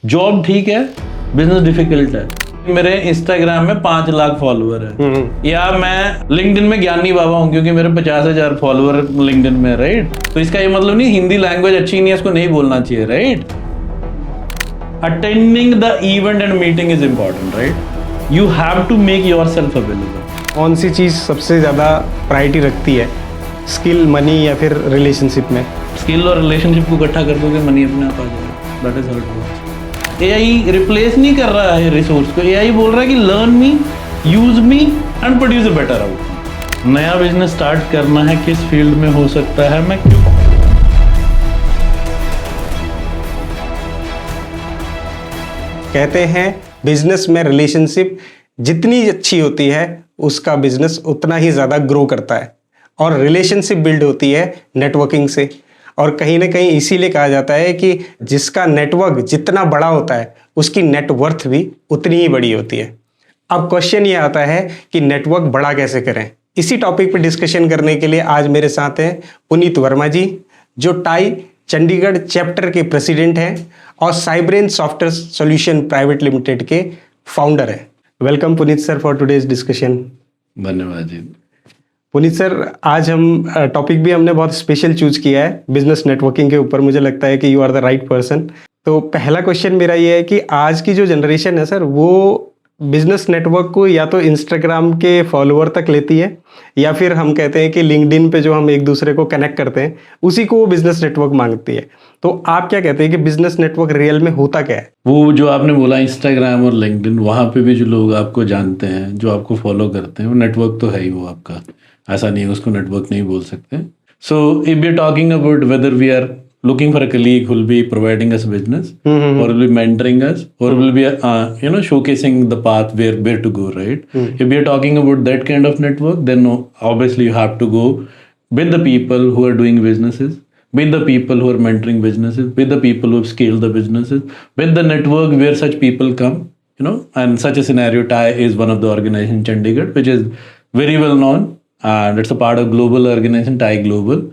Job ठीक है, business difficult है। मेरे इंस्टाग्राम में 5 लाख फॉलोअर है, या मैं लिंक्डइन में ज्ञानी बाबा हूँ क्योंकि मेरे 50,000 फॉलोअर लिंक्डइन में, राइट। तो इसका ये मतलब नहीं हिंदी लैंग्वेज अच्छी नहीं है, इसको नहीं बोलना चाहिए, right. Attending the event and meeting is important, right. You have to make yourself available. कौन सी चीज़ सबसे ज़्यादा प्रायोरिटी रखती है, स्किल, मनी या फिर रिलेशनशिप में? स्किल और रिलेशनशिप को इकट्ठा कर दोगे, मनी अपने आप आ जाएगा। That is how it works. AI replace नहीं कर रहा है रिसोर्स को, एआई बोल रहा है कि learn me, use me and produce a better output. नया बिजनेस स्टार्ट करना है, किस फील्ड में हो सकता है, मैं क्यों? कहते हैं बिजनेस में रिलेशनशिप जितनी अच्छी होती है उसका बिजनेस उतना ही ज़्यादा ग्रो करता है, और रिलेशनशिप बिल्ड होती है नेटवर्किंग से। और कहीं ना कहीं इसीलिए कहा जाता है कि जिसका नेटवर्क जितना बड़ा होता है उसकी नेटवर्थ भी उतनी ही बड़ी होती है। अब क्वेश्चन ये आता है कि नेटवर्क बड़ा कैसे करें। इसी टॉपिक पर डिस्कशन करने के लिए आज मेरे साथ हैं पुनीत वर्मा जी, जो टाई चंडीगढ़ चैप्टर के प्रेसिडेंट हैं और साइब्रेन सॉफ्टवेयर सॉल्यूशन प्राइवेट लिमिटेड के फाउंडर हैं। Welcome Puneet sir for today's discussion. धन्यवाद जी। पुनीत सर, आज हम टॉपिक भी हमने बहुत स्पेशल चूज किया है बिजनेस नेटवर्किंग के ऊपर। मुझे लगता है कि you are the right person. तो पहला क्वेश्चन मेरा ये है कि आज की जो जनरेशन है सर, वो बिजनेस नेटवर्क को या तो इंस्टाग्राम के फॉलोअर तक लेती है, या फिर हम कहते हैं कि लिंक्डइन पे जो हम एक दूसरे को कनेक्ट करते हैं उसी को वो बिजनेस नेटवर्क मांगती है। तो आप क्या कहते हैं कि बिजनेस नेटवर्क रियल में होता क्या है? वो जो आपने बोला इंस्टाग्राम और लिंक्डइन, वहाँ पे भी जो लोग आपको जानते हैं, जो आपको फॉलो करते हैं, वो नेटवर्क तो है ही वो आपका। ऐसा नहीं है उसको नेटवर्क नहीं बोल सकते। So if we are talking about whether we are looking for a colleague who will be providing us business, or will be mentoring us, or will be showcasing the path where to go, right? If we are talking about that kind of network, then obviously you have to go with the people who are doing businesses, with the people who are mentoring businesses, with the people who have scaled the businesses, with the network where such people come, and such a scenario, TIE is one of the organization in Chandigarh, which is very well known, and it's a part of global organization, TIE Global.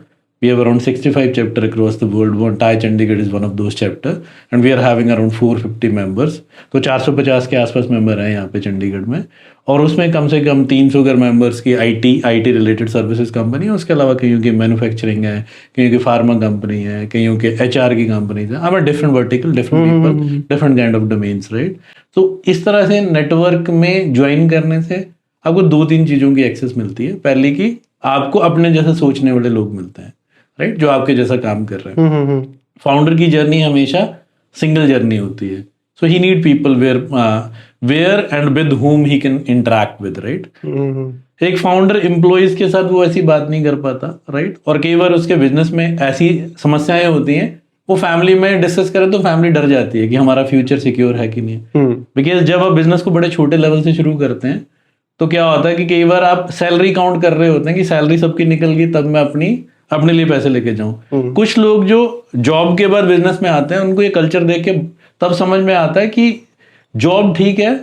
We have around 65 chapters across the world. TIE Chandigarh is one of those chapters, and we are having around 450 members. तो 450 के आसपास member हैं यहाँ पे चंडीगढ़ में, और उसमें कम से कम 300 अगर मेंबर्स की IT रिलेटेड सर्विसेज कंपनी है। उसके अलावा कईयों की मैन्युफैक्चरिंग है, कईयों की फार्मा कंपनी है, कईयों के HR की कंपनीज है। हमारे different vertical, different people, different kind of domains, right. तो इस तरह से नेटवर्क में ज्वाइन करने से आपको 2-3 चीज़ों की एक्सेस मिलती है। पहली की आपको अपने जैसे सोचने वाले लोग मिलते हैं, राइट, जो आपके जैसा काम कर रहे हैं। फाउंडर की जर्नी हमेशा सिंगल जर्नी होती है। So he need people where and with whom he can interact with, right. एक फाउंडर एम्प्लॉइज के साथ वो ऐसी बात नहीं कर पाता, राइट। और कई बार उसके बिजनेस में ऐसी समस्याएं होती हैं, वो फैमिली में डिस्कस करे तो फैमिली डर जाती है कि हमारा फ्यूचर सिक्योर है कि नहीं। बिकॉज जब आप बिजनेस को बड़े छोटे लेवल से शुरू करते हैं तो क्या होता है कि कई बार आप सैलरी काउंट कर रहे होते हैं कि सैलरी सबकी निकल गई तब मैं अपने लिए पैसे लेके जाऊं। कुछ लोग जो जॉब के बाद बिजनेस में आते हैं, उनको ये कल्चर देख के तब समझ में आता है कि जॉब ठीक है,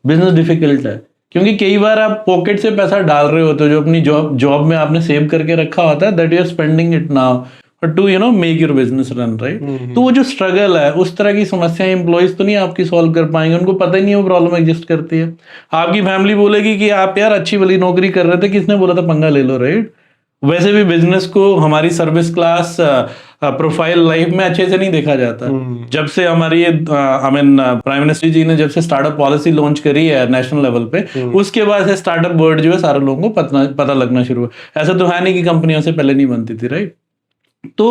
बिजनेस डिफिकल्ट है। क्योंकि कई बार आप पॉकेट से पैसा डाल रहे होते हो जो अपनी जॉब में आपने सेव करके रखा होता है, that you are spending it now to make your business run, right. तो वो जो स्ट्रगल है, उस तरह की समस्याएं एम्प्लॉइज तो नहीं आपकी सॉल्व कर पाएंगे, उनको पता ही नहीं वो प्रॉब्लम एग्जिस्ट करती है। आपकी फैमिली बोलेगी कि आप यार अच्छी भली नौकरी कर रहे थे, किसने बोला था पंगा ले लो, राइट। वैसे भी बिजनेस को हमारी सर्विस क्लास प्रोफाइल लाइफ में अच्छे से नहीं देखा जाता। जब से हमारी प्राइम मिनिस्टर जी ने जब से स्टार्टअप पॉलिसी लॉन्च करी है नेशनल लेवल पे, उसके बाद से स्टार्टअप वर्ड जो है सारे लोगों को पता लगना शुरू हुआ। ऐसा तो है नहीं कि कंपनियों से पहले नहीं बनती थी, राइट। तो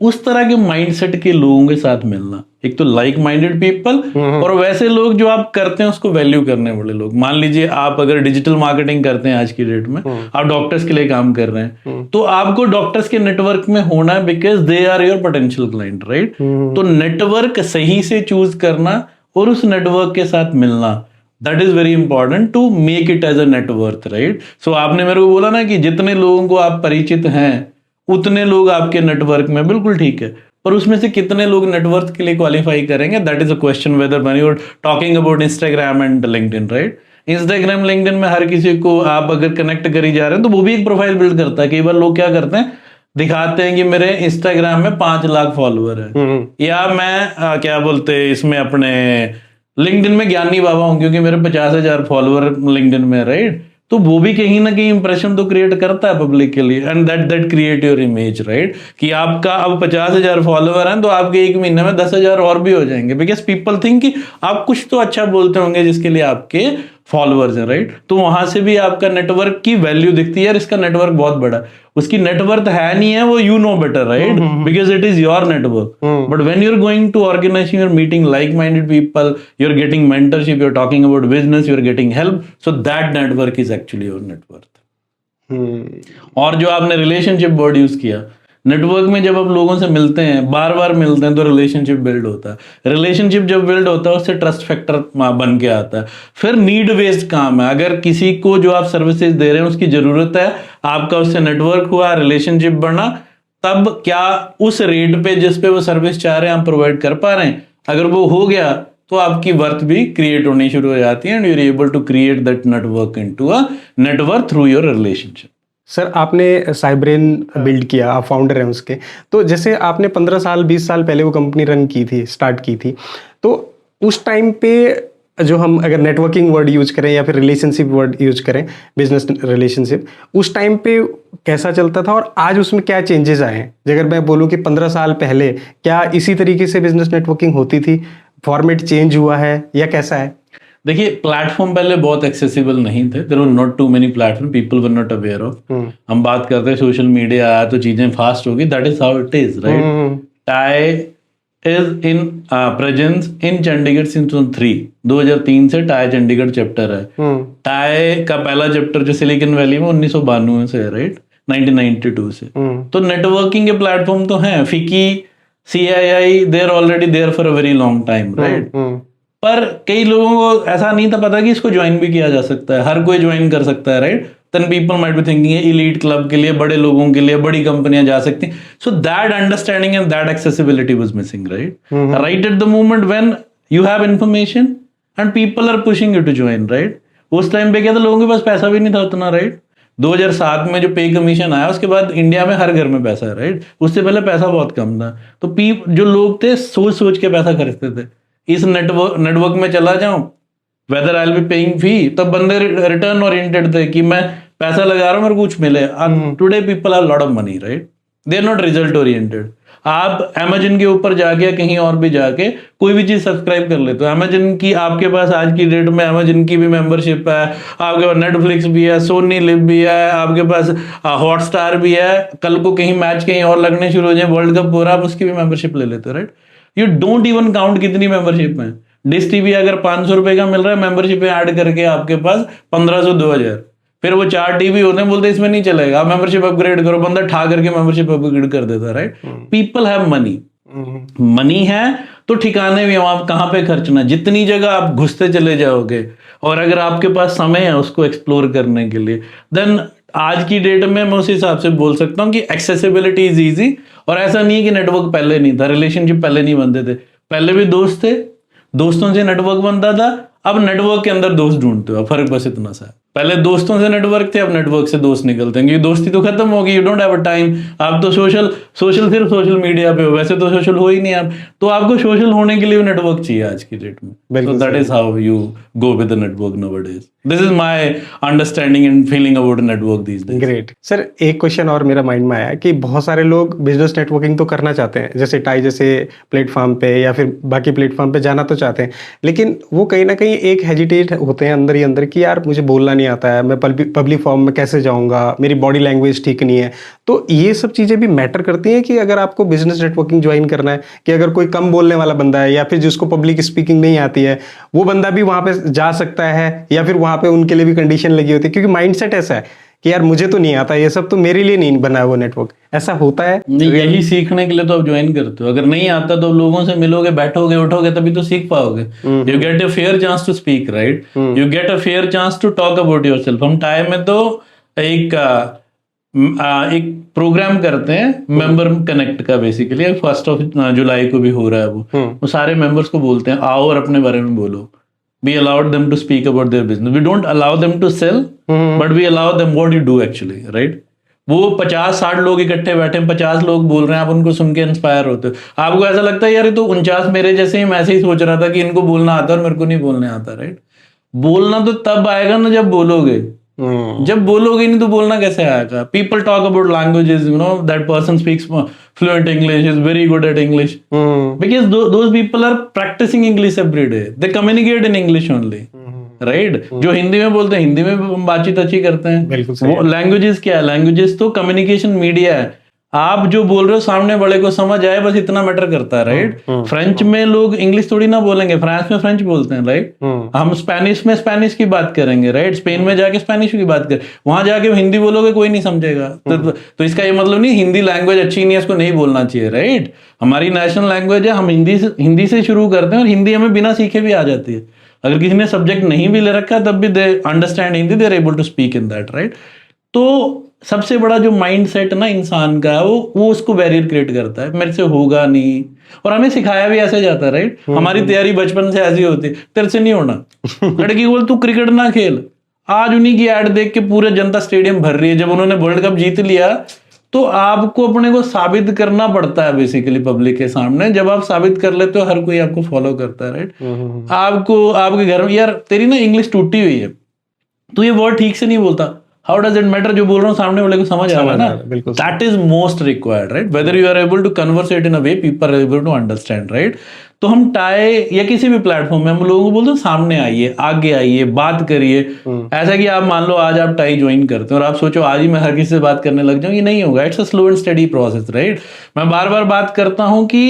उस तरह के माइंडसेट के लोगों के साथ मिलना, एक तो लाइक माइंडेड पीपल, और वैसे लोग जो आप करते हैं उसको वैल्यू करने वाले लोग। मान लीजिए आप अगर डिजिटल मार्केटिंग करते हैं आज की डेट में, आप डॉक्टर्स के लिए काम कर रहे हैं, तो आपको डॉक्टर्स के नेटवर्क में होना है, because they are your potential client, right. तो नेटवर्क सही से चूज करना और उस नेटवर्क के साथ मिलना, that is very important to make it as a net worth, right. So आपने मेरे को बोला ना कि जितने लोगों को आप परिचित हैं उतने लोग आपके नेटवर्क में, बिल्कुल ठीक है, पर उसमें से कितने लोग नेटवर्क के लिए क्वालिफाई करेंगे, that is a question whether when you are talking about Instagram and LinkedIn, right. Instagram LinkedIn में हर किसी को आप अगर कनेक्ट करी जा रहे हैं तो वो भी एक प्रोफाइल बिल्ड करता है। कई बार लोग क्या करते हैं, दिखाते हैं कि मेरे इंस्टाग्राम में 5 लाख फॉलोअर है, या मैं क्या बोलते हैं इसमें अपने लिंक्डइन में ज्ञानी बाबा हूं क्योंकि मेरे 50,000 फॉलोअर लिंक्डइन में, राइट। तो वो भी कहीं ना कहीं इंप्रेशन तो क्रिएट करता है पब्लिक के लिए, and that create your image, right. कि आपका अब 50,000 फॉलोअर हैं तो आपके एक महीने में 10,000 और भी हो जाएंगे, बिकॉज पीपल थिंक कि आप कुछ तो अच्छा बोलते होंगे जिसके लिए आपके फॉलोअर्स हैं, राइट। तो वहां से भी आपका नेटवर्क की वैल्यू दिखती है, यार इसका नेटवर्क बहुत बड़ा, उसकी नेटवर्क है नहीं है वो, you know better, right, because it is your network. But when you are going to organize your meeting like minded people, you are getting mentorship, you are talking about business, you are getting help, so that network is actually your network. और जो आपने relationship word use किया, नेटवर्क में जब आप लोगों से मिलते हैं, बार बार मिलते हैं, तो रिलेशनशिप बिल्ड होता है। रिलेशनशिप जब बिल्ड होता है उससे ट्रस्ट फैक्टर बन के आता है। फिर नीड बेस्ड काम है, अगर किसी को जो आप सर्विसेज दे रहे हैं उसकी जरूरत है, आपका उससे नेटवर्क हुआ, रिलेशनशिप बढ़ा, तब क्या उस रेट पे जिस पे वो सर्विस चाह रहे हैं आप प्रोवाइड कर पा रहे हैं, अगर वो हो गया तो आपकी वर्थ भी क्रिएट होनी शुरू हो जाती है, and you are able to create that network into a network through your relationship. Sir, आपने साइब्रेन बिल्ड किया, आप फाउंडर हैं उसके, तो जैसे आपने 15 साल 20 साल पहले वो कंपनी रन की थी, स्टार्ट की थी, तो उस टाइम पे जो हम अगर नेटवर्किंग वर्ड यूज करें या फिर रिलेशनशिप वर्ड यूज करें, बिजनेस रिलेशनशिप, उस टाइम पे कैसा चलता था और आज उसमें क्या चेंजेस आए हैं? अगर मैं बोलूँ कि 15 साल पहले क्या इसी तरीके से बिजनेस नेटवर्किंग होती थी, फॉर्मेट चेंज हुआ है या कैसा है? देखिए, प्लेटफॉर्म पहले बहुत एक्सेसिबल नहीं थे, there were not too many platform, people were not aware of. हम बात करते हैं सोशल मीडिया आया तो चीजें फास्ट हो गई, that is how it is, right. Tie is in presence in Chandigarh since 2003 से टाई चंडीगढ़ चैप्टर है। टाई का पहला चैप्टर जो सिलिकॉन वैली में 1992 से है, राइट, 1992 से। तो नेटवर्किंग के प्लेटफॉर्म तो हैं, FICCI, CII, there already there for a very long time, right. पर कई लोगों को ऐसा नहीं था पता कि इसको ज्वाइन भी किया जा सकता है, हर कोई ज्वाइन कर सकता है, right. Then people might be thinking elite club के लिए, बड़े लोगों के लिए बड़ी कंपनियां जा सकती हैं। So that understanding and that accessibility was missing, right. Right at the moment when you have information and people are pushing you to join, right. उस टाइम पे क्या था, लोगों के पास पैसा भी नहीं था उतना, राइट। 2007 में जो पे कमीशन आया उसके बाद इंडिया में हर घर में पैसा है, राइट। उससे पहले पैसा बहुत कम था, तो जो लोग थे सोच सोच के पैसा खर्चते थे। इस नेटवर्क में चला जाऊं, whether I will be paying fee, तब बंदे रिटर्न ओरिएंटेड थे कि मैं पैसा लगा रहा हूं मेरे को कुछ मिले। Today people have lot of money, right, they are not result oriented. आप अमेजन के ऊपर जाके कहीं और भी जाके कोई भी चीज सब्सक्राइब कर लेते हो, अमेजन की आपके पास आज की डेट में अमेजन की भी मेंबरशिप है, आपके पास नेटफ्लिक्स भी है, सोनी लिव भी है, आपके पास हॉटस्टार भी है। कल को कहीं मैच कहीं और लगने शुरू हो जाए, वर्ल्ड कप हो रहा, आप उसकी भी मेंबरशिप ले लेते हो, right. You don't even count कितनी मेंबरशिप है। डिश टीवी अगर 500 रुपए का मिल रहा है, मेंबरशिप ऐड करके आपके पास 1500 2000, फिर वो 4 टीवी होते हैं, बोलते इसमें नहीं चलेगा, आप मेंबरशिप अपग्रेड करो, बंदा ठा करके मेंबरशिप अपग्रेड कर देता है, right. People have money, money है तो ठिकाने भी आप कहाँ पे खर्चना, जितनी जगह आप घुसते चले जाओगे, और अगर आपके पास समय है उसको एक्सप्लोर करने के लिए, देन आज की डेट में मैं उस हिसाब से बोल सकता हूँ कि एक्सेसिबिलिटी इज इजी। और ऐसा नहीं है कि नेटवर्क पहले नहीं था, रिलेशनशिप पहले नहीं बनते थे, पहले भी दोस्त थे, दोस्तों से नेटवर्क बनता था। अब नेटवर्क के अंदर दोस्त ढूंढते हो, फर्क बस इतना सा है। पहले दोस्तों से नेटवर्क थे, अब नेटवर्क से दोस्त निकलते हैं, क्योंकि दोस्ती तो खत्म हो गई, you don't have a time. आप तो सोशल सिर्फ सोशल मीडिया पे हो, वैसे तो सोशल हो ही नहीं आप, तो आपको सोशल होने के लिए नेटवर्क चाहिए आज की डेट में। So that is how you go with the network nowadays. This is my understanding and feeling about network these days. Great sir, एक क्वेश्चन और मेरा माइंड में आया कि बहुत सारे लोग बिजनेस नेटवर्किंग तो करना चाहते हैं, जैसे टाई जैसे प्लेटफॉर्म पे या फिर बाकी प्लेटफॉर्म पे जाना तो चाहते हैं, लेकिन वो कहीं ना कहीं एक हेजिटेट होते हैं अंदर ही अंदर कि यार मुझे बोलना नहीं आता है, मैं पब्लिक फॉर्म में कैसे जाऊंगा, मेरी बॉडी लैंग्वेज ठीक नहीं है। तो ये सब चीज़ें भी मैटर करती हैं कि अगर आपको बिजनेस नेटवर्किंग ज्वाइन करना है, कि अगर कोई कम बोलने वाला बंदा है या फिर जिसको पब्लिक स्पीकिंग नहीं आती है, वो बंदा भी वहाँ पे जा सकता है, या फिर वहाँ पे उनके लिए भी कंडीशन लगी होती है, क्योंकि माइंडसेट ऐसा है कि यार मुझे तो नहीं आता ये सब, तो मेरे लिए नहीं बना है वो नेटवर्क। ऐसा होता है नहीं, यही सीखने के लिए तो आप ज्वाइन करते हो। अगर नहीं आता तो लोगों से मिलोगे, बैठोगे, उठोगे, तभी तो सीख पाओगे। You get a fair chance to speak, right, you get a fair chance to talk about yourself. हम टाइम में तो एक प्रोग्राम करते हैं मेंबर कनेक्ट का, बेसिकली 1 जुलाई को भी हो रहा है वो सारे मेंबर्स को बोलते हैं आओ और अपने बारे में बोलो। We allowed them to speak about their business. We don't allow them to sell, but we allow them what you do actually, right? वो 50-60 लोग इकट्ठे बैठे हैं, 50 लोग बोल रहे हैं, आप उनको सुन के इंस्पायर होते हो, आपको ऐसा लगता है यार ये तो 49 मेरे जैसे ही, मैं ऐसे ही सोच रहा था कि इनको बोलना आता है और मेरे को नहीं बोलने आता, राइट। बोलना तो तब आएगा ना जब बोलोगे, जब बोलोगे नहीं तो बोलना कैसे आएगा। People talk about languages, you know that person speaks fluent English, is very good at English, because those people are practising English every day, they communicate in English only, right. जो हिंदी में बोलते हैं हिंदी में बातचीत अच्छी करते हैं। वो लैंग्वेजेस क्या है, लैंग्वेजेस तो कम्युनिकेशन मीडिया है। आप जो बोल रहे हो सामने वाले को समझ आए, बस इतना मैटर करता है, राइट। फ्रेंच में लोग इंग्लिश थोड़ी ना बोलेंगे, फ्रांस में फ्रेंच बोलते हैं, राइट। हम स्पेनिश में स्पेनिश की बात करेंगे, राइट। स्पेन में जाके स्पेनिश की बात करें, वहां जाके हिंदी बोलोगे कोई नहीं समझेगा। तो इसका ये मतलब नहीं हिंदी लैंग्वेज अच्छी नहीं है, इसको नहीं बोलना चाहिए, राइट। हमारी नेशनल लैंग्वेज है, हम हिंदी से शुरू करते हैं और हिंदी हमें बिना सीखे भी आ जाती है। अगर किसी ने सब्जेक्ट नहीं भी ले रखा है तब भी they understand Hindi, they are able to speak in that, right. तो सबसे बड़ा जो माइंड सेट ना इंसान का है, वो उसको बैरियर क्रिएट करता है, मेरे से होगा नहीं। और हमें सिखाया भी ऐसे जाता है, राइट। हमारी तैयारी बचपन से ऐसी होती है, तेरे से नहीं होना। लड़की बोल तू क्रिकेट ना खेल। आज उन्हीं की एड देख के पूरे जनता स्टेडियम भर रही है। जब उन्होंने वर्ल्ड कप जीत लिया तो आपको अपने को साबित करना पड़ता है बेसिकली पब्लिक के सामने। जब आप साबित कर लेते हो हर कोई आपको फॉलो करता है, राइट। आपको आपके घर में यार तेरी ना इंग्लिश टूटी हुई है, तो ये वर्ड ठीक से नहीं बोलता, हाउ डज इट मैटर, जो बोल रहा हूँ सामने वाले को समझ आ रहा है ना, that is most required, right. Whether you are able to conversate in a way people are able to understand, right. तो हम टाई या किसी भी प्लेटफॉर्म में हम लोगों को बोलते हैं सामने आइए, आगे आइए, बात करिए। ऐसा कि आप मान लो आज आप टाई ज्वाइन करते हो और आप सोचो आज ही मैं हर किसी से बात करने लग जाऊं, ये नहीं होगा। It's a slow and study process, right. मैं बार बार बात करता हूं कि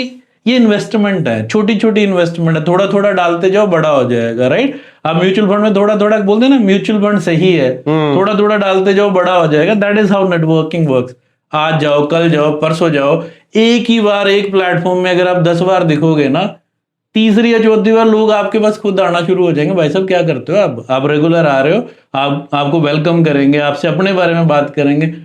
ये इन्वेस्टमेंट है, छोटी छोटी इन्वेस्टमेंट है, थोड़ा थोड़ा डालते जाओ बड़ा हो जाएगा, राइट। आप म्यूचुअल फंड में थोड़ा थोड़ा बोलते हैं ना, म्यूचुअल फंड सही है, थोड़ा थोड़ा डालते जाओ बड़ा हो जाएगा। That is how networking works. आज जाओ, कल जाओ, परसों जाओ, एक ही बार एक प्लेटफॉर्म में अगर आप 10 बार दिखोगे ना, तीसरी या चौथी बार लोग आपके पास खुद आना शुरू हो जाएंगे। भाई साहब क्या करते हो आप रेगुलर आ रहे हो, आपको वेलकम करेंगे, आपसे अपने बारे में बात करेंगे।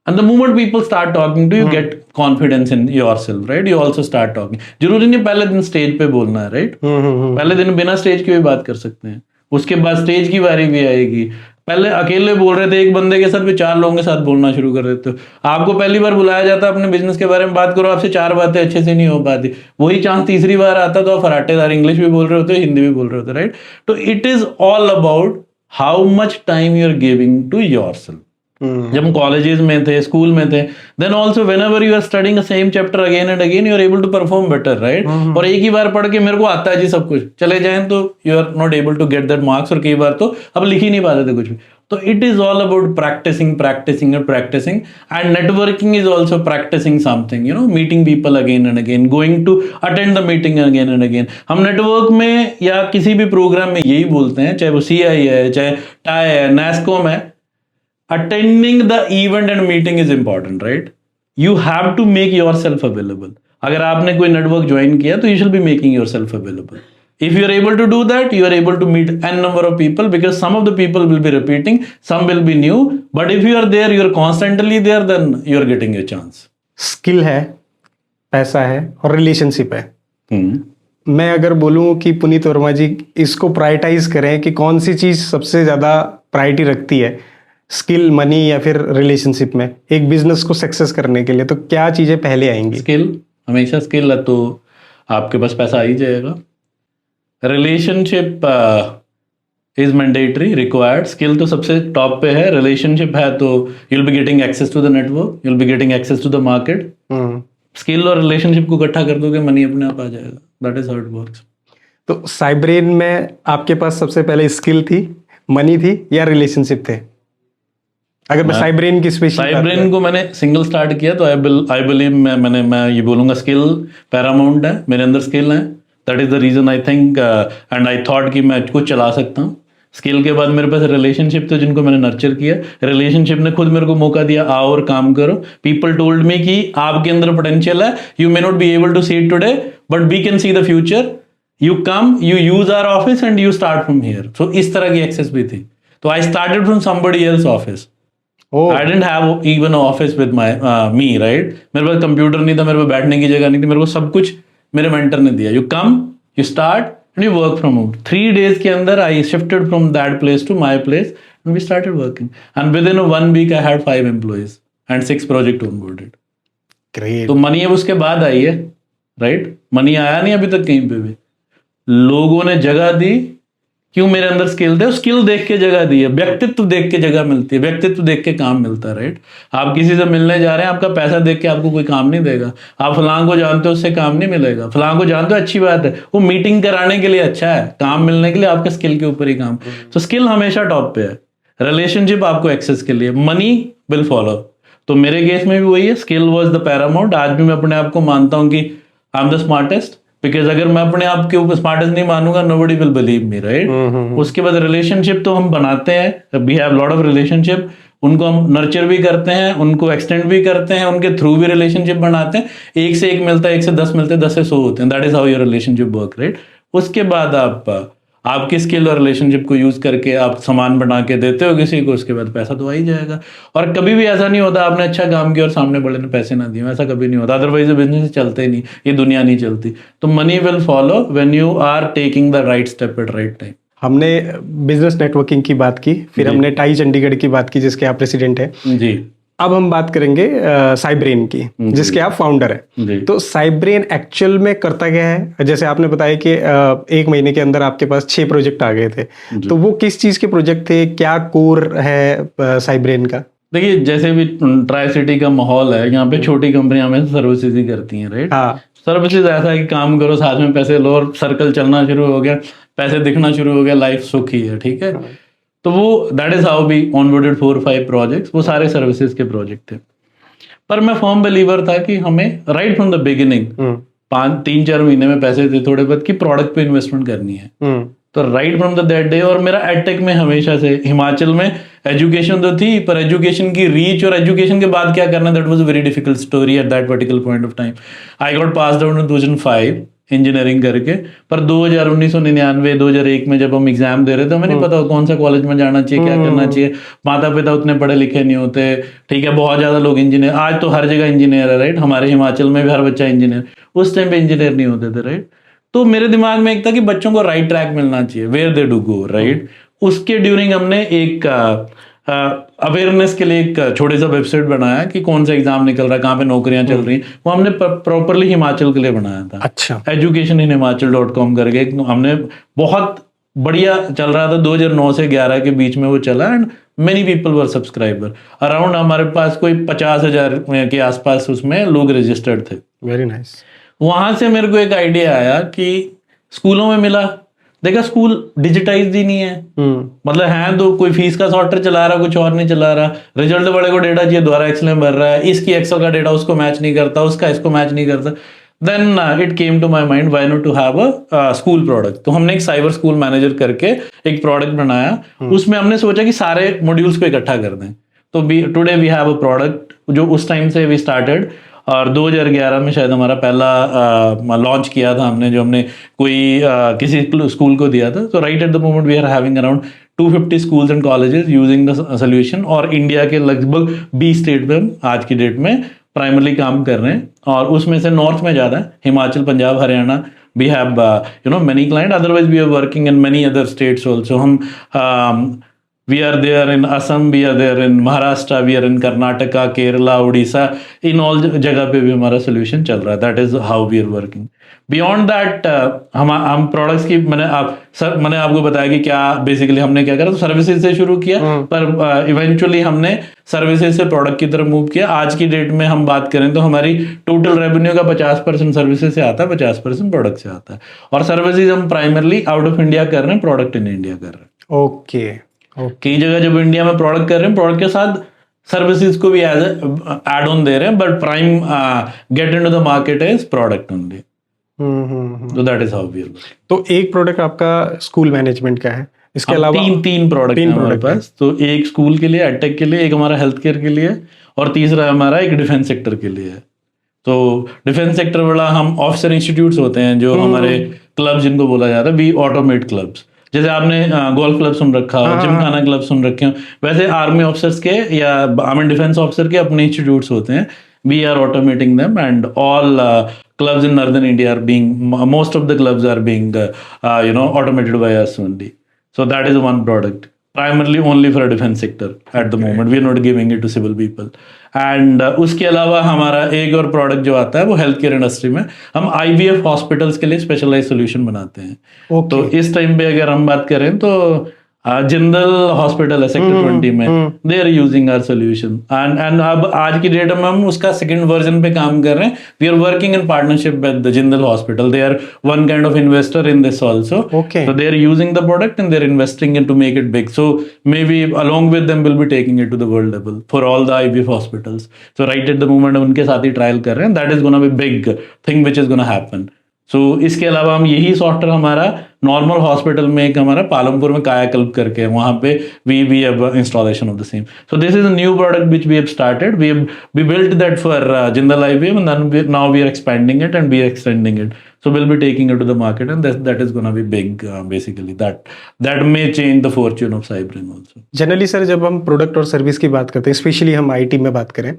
And the moment people start talking to you, get confidence in yourself, right? You also start talking. जरूरी नहीं पहले दिन स्टेज पे बोलना है, राइट। पहले दिन बिना स्टेज के भी बात कर सकते हैं, उसके बाद स्टेज की बारी भी आएगी। पहले अकेले बोल रहे थे एक बंदे के साथ, भी 4 लोगों के साथ बोलना शुरू कर देते हो। आपको पहली बार बुलाया जाता है अपने बिजनेस के बारे में बात करो, आपसे 4 बातें अच्छे से नहीं हो पाती। वही चांस तीसरी बार आता तो आप फराटेदार इंग्लिश भी बोल रहे होते, हिंदी भी बोल रहे होते, राइट। तो it is all about how much time you are giving to yourself. जब हम कॉलेजेस में थे, स्कूल में थे, then also whenever you are studying the same chapter again and again, you are able to perform better, right. और एक ही बार पढ़ के मेरे को आता है जी सब कुछ, चले जाएं तो you are not able to get that marks, और कई बार तो अब लिख ही नहीं पाते थे कुछ भी। तो it is all about practising practising and practising, and networking is also practising something, you know, meeting people again and again, going to attend the meeting again and again. हम नेटवर्क में या किसी भी प्रोग्राम में यही बोलते हैं, चाहे वो CI है, चाहे टाई है, NASSCOM है, attending the event and meeting is important, right? You have to make yourself available. अगर आपने कोई नेटवर्क ज्वाइन किया तो you should be making yourself available. If you are able to do that, you are able to meet n number of people, because some of the people will be repeating, some will be new. But if you are there, you are constantly there, then you are getting a chance. Skill है, पैसा है और relationship है। मैं अगर बोलूं कि पुनीत वर्मा जी इसको प्रायोरिटाइज करें कि कौन सी चीज सबसे ज्यादा प्रायोरिटी रखती है, स्किल, मनी या फिर रिलेशनशिप में, एक बिजनेस को सक्सेस करने के लिए, तो क्या चीजें पहले आएंगी? स्किल, हमेशा स्किल है तो आपके पास पैसा आ ही जाएगा। Relationship is mandatory, required. Skill तो सबसे टॉप पे है, रिलेशनशिप है तो you will be getting access to the network, you will be getting access to the market. Skill और रिलेशनशिप को इकट्ठा कर दोगे, मनी अपने आप आ जाएगा। That is how it works. तो साइब्रेन में आपके पास सबसे पहले स्किल थी, मनी थी या रिलेशनशिप थे? अगर मैं साइब्रेन की साइब्रेन को मैंने सिंगल स्टार्ट किया तो आई बिलीव मैं ये बोलूंगा स्किल पैरामाउंट है, मेरे अंदर स्किल है। That is the reason I think and I thought कि मैं कुछ चला सकता हूँ। स्किल के बाद मेरे पास रिलेशनशिप थे जिनको मैंने नर्चर किया। रिलेशनशिप ने खुद मेरे को मौका दिया, आओ और काम करो। पीपल टोल्ड मी कि आपके अंदर पोटेंशियल है, you may not be able to see it today but we can see the future. You come, you use our office and you start from here. So इस तरह की access भी थी। तो I started from somebody else office. I didn't have even an office with me, right? मेरे पास computer नहीं था, मेरे पास बैठने की जगह नहीं थी, मेरे को सब कुछ मेरे मेंटर ने दिया। You come, you start and you work from home. 3 days के अंदर I shifted from that place to my place and we started working. And within 1 week I had 5 employees. And 6 project onboarded. Great. तो money अब उसके बाद आई है, right? Money आया नहीं अभी तक कहीं पे भी। लोगों ने जगह दी, क्यों? मेरे अंदर स्किल थे, स्किल देख के जगह दी है, व्यक्तित्व देख के जगह मिलती है, व्यक्तित्व देख के काम मिलता है, राइट? आप किसी से मिलने जा रहे हैं, आपका पैसा देख के आपको कोई काम नहीं देगा। आप फलां को जानते हो, उससे काम नहीं मिलेगा। फलां को जानते हो, अच्छी बात है, वो मीटिंग कराने के लिए अच्छा है, काम मिलने के लिए आपके स्किल के ऊपर ही काम। तो स्किल हमेशा टॉप पे है, रिलेशनशिप आपको एक्सेस के लिए, मनी विल फॉलो। तो मेरे केस में भी वही है, स्किल वॉज द पैरामाउंट। आज भी मैं अपने आप को मानता हूँ कि I am the smartest, because अगर मैं अपने आप के ऊपर स्मार्टेस्ट नहीं मानूंगा, nobody will believe me, right? उसके बाद रिलेशनशिप तो हम बनाते हैं, we have lot of relationship, उनको हम नर्चर भी करते हैं, उनको एक्सटेंड भी करते हैं, उनके थ्रू भी रिलेशनशिप बनाते हैं। एक से एक मिलता है, 1 से 10 मिलते हैं, 10 से 100 होते हैं। That is how your relationship work, right? उसके बाद आप आपकी स्किल और रिलेशनशिप को यूज करके आप सामान बना के देते हो किसी को, उसके बाद पैसा तो आ ही जाएगा। और कभी भी ऐसा नहीं होता आपने अच्छा काम किया और सामने वाले ने पैसे ना दिए, ऐसा कभी नहीं होता। अदरवाइज बिजनेस चलते ही नहीं, ये दुनिया नहीं चलती। तो money will follow when you are taking the right step at right time. हमने बिजनेस नेटवर्किंग की बात की, फिर हमने टाई चंडीगढ़ की बात की जिसके आप प्रेसिडेंट हैं जी। अब हम बात करेंगे साइब्रेन की, जिसके आप फाउंडर हैं। तो साइब्रेन एक्चुअल में करता क्या है? जैसे आपने बताया कि 1 महीने के अंदर आपके पास 6 प्रोजेक्ट आ गए थे, तो वो किस चीज के प्रोजेक्ट थे? क्या कोर है साइब्रेन का? देखिए, जैसे भी ट्राई सिटी का माहौल है, यहाँ पे छोटी कंपनियां हमें सर्विसेज ही करती हैं, राइट? हाँ। सर्विसेज ऐसा है कि काम करो, साथ में पैसे लो, और सर्कल चलना शुरू हो गया, पैसे दिखना शुरू हो गया, लाइफ सुखी है, ठीक है? तो वो that is how we onboarded 4-5 projects, वो सारे सर्विसेज के प्रोजेक्ट थे। पर मैं फर्म बिलीवर था कि हमें राइट फ्रॉम द बिगिनिंग 3-4 महीने में पैसे थे थोड़े बहुत कि प्रोडक्ट पे इन्वेस्टमेंट करनी है। तो right from the that day, और मेरा एडटेक में हमेशा से, हिमाचल में एजुकेशन तो थी, पर एजुकेशन की रीच और एजुकेशन के बाद क्या करना, that was a very difficult story at that particular point of time. I got passed out in 2005 engineering करके, पर 1999-2001 में जब हम एग्जाम दे रहे थे, हमें नहीं पता कौन सा कॉलेज में जाना चाहिए, क्या करना चाहिए। माता पिता उतने पढ़े लिखे नहीं होते, ठीक है? बहुत ज्यादा लोग इंजीनियर, आज तो हर जगह इंजीनियर है, राइट? हमारे हिमाचल में भी हर बच्चा इंजीनियर, उस टाइम पे इंजीनियर नहीं होते थे, राइट? तो मेरे दिमाग में एक था कि बच्चों को राइट ट्रैक मिलना चाहिए, where they do go, right? उसके ड्यूरिंग हमने एक अवेयरनेस के लिए एक छोटे सा वेबसाइट बनाया कि कौन सा एग्जाम निकल रहा है, कहाँ पे नौकरियां चल रही हैं, वो हमने प्रॉपरली हिमाचल के लिए बनाया था। अच्छा। educationinhimachal.com करके हमने, बहुत बढ़िया चल रहा था, 2009 से 11 के बीच में वो चला, and many people were subscriber. Around हमारे पास कोई 50,000 के आसपास उसमें लोग रजिस्टर्ड थे। Very nice. वहां से मेरे को एक आइडिया आया कि स्कूलों में मिला, देखा स्कूल डिजिटाइज ही नहीं है, मतलब है तो कोई फीस का सॉर्टर चला रहा, कुछ और नहीं चला रहा, रिजल्ट वाले को डेटा चाहिए, द्वारा एक्सेल में भर रहा है, इसकी एक्सेल का डेटा उसको मैच नहीं करता, उसका इसको मैच नहीं करता। Then it came to my mind, why not to have a school product. तो हमने एक साइबर स्कूल मैनेजर करके एक प्रोडक्ट बनाया, उसमें हमने सोचा कि सारे मॉड्यूल्स को इकट्ठा कर दें। तो today we have a product जो उस टाइम से वी स्टार्टेड, और 2011 में शायद हमारा पहला लॉन्च किया था हमने, जो हमने कोई किसी स्कूल को दिया था। तो right at the moment we are having around 250 schools and colleges using the solution, और इंडिया के लगभग 20 स्टेट में हम आज की डेट में प्राइमरली काम कर रहे हैं, और उसमें से नॉर्थ में ज़्यादा है, Himachal, Punjab, Haryana. We have many client, otherwise we are working in many other states also. हम we are there in Assam, we are there in Maharashtra, we are in Karnataka, Kerala, Odisha, in all जगह पे भी हमारा solution चल रहा है। That is how we are working. Beyond that हम products की, मैंने आपको बताया कि क्या बेसिकली हमने क्या करा, तो सर्विसेज से शुरू किया, पर इवेंचुअली हमने सर्विसेज से प्रोडक्ट की तरफ मूव किया। आज की डेट में हम बात करें तो हमारी टोटल रेवेन्यू का 50% सर्विसेज से आता है, 50% प्रोडक्ट से आता है, और सर्विसेज हम प्राइमरली आउट ऑफ इंडिया कर रहे हैं, प्रोडक्ट इन इंडिया कर रहे हैं। ओके। कई जगह जब इंडिया में प्रोडक्ट कर रहे हैं, प्रोडक्ट के साथ सर्विसेज को भी एज एड ऑन दे रहे हैं, but prime get into the market is product only. तो that is how we are. तो एक प्रोडक्ट आपका स्कूल मैनेजमेंट का है, इसके अलावा तीन प्रोडक्ट हैं हमारे पास। तो एक स्कूल के लिए, एडटेक के लिए, एक हमारा हेल्थ केयर के लिए, और तीसरा हमारा एक डिफेंस सेक्टर के लिए है। तो डिफेंस सेक्टर वाला, हम ऑफिसर इंस्टीट्यूट्स होते हैं जो हमारे क्लब जिनको बोला जाता है, वी ऑटोमेट क्लब्स। जैसे आपने गोल्फ क्लब सुन रखा हो, जिमखाना क्लब सुन रखे हो, वैसे आर्मी ऑफिसर्स के या आर्मी डिफेंस ऑफिसर के अपने इंस्टीट्यूट्स होते हैं। We are automating them, and all clubs in northern India are being, most of the clubs are being automated by us only. So that is one product. primarily only for a defense sector at the moment. We are not giving it to civil people. And उसके अलावा हमारा एक और product जो आता है वो health care industry में हम IVF हॉस्पिटल्स के लिए स्पेशलाइज सोल्यूशन बनाते हैं. Okay. तो इस टाइम पे अगर हम बात करें तो जिंदल हॉस्पिटल है सेक्टर 20 में, they are using our solution. And अब आज की डेट में हम उसका सेकंड वर्जन पे काम कर रहे हैं. We are working in partnership with the Jindal hospital. They are one kind of investor in this also. Okay. So they are using the product and they're investing in to make it big. So maybe along with them we'll be taking it to the world level for all the IVF hospitals. So right at the moment हम उनके साथ ही trial कर रहे हैं. That is gonna be big thing which is gonna happen. So इसके अलावा हम यही सॉफ्टवेयर हमारा नॉर्मल हॉस्पिटल में एक हमारा पालमपुर में कायाकल्प करके है, वहाँ पे we have installation of the same. So this is a new product which we have started. We built that for Jindal IVF and then now we are expanding it and we are extending it. So we'll be taking it to the market and that is going to be big basically. That may change the fortune of Cybrin also. Generally sir जब हम product और service की बात करते हैं, specially हम IT में बात करें,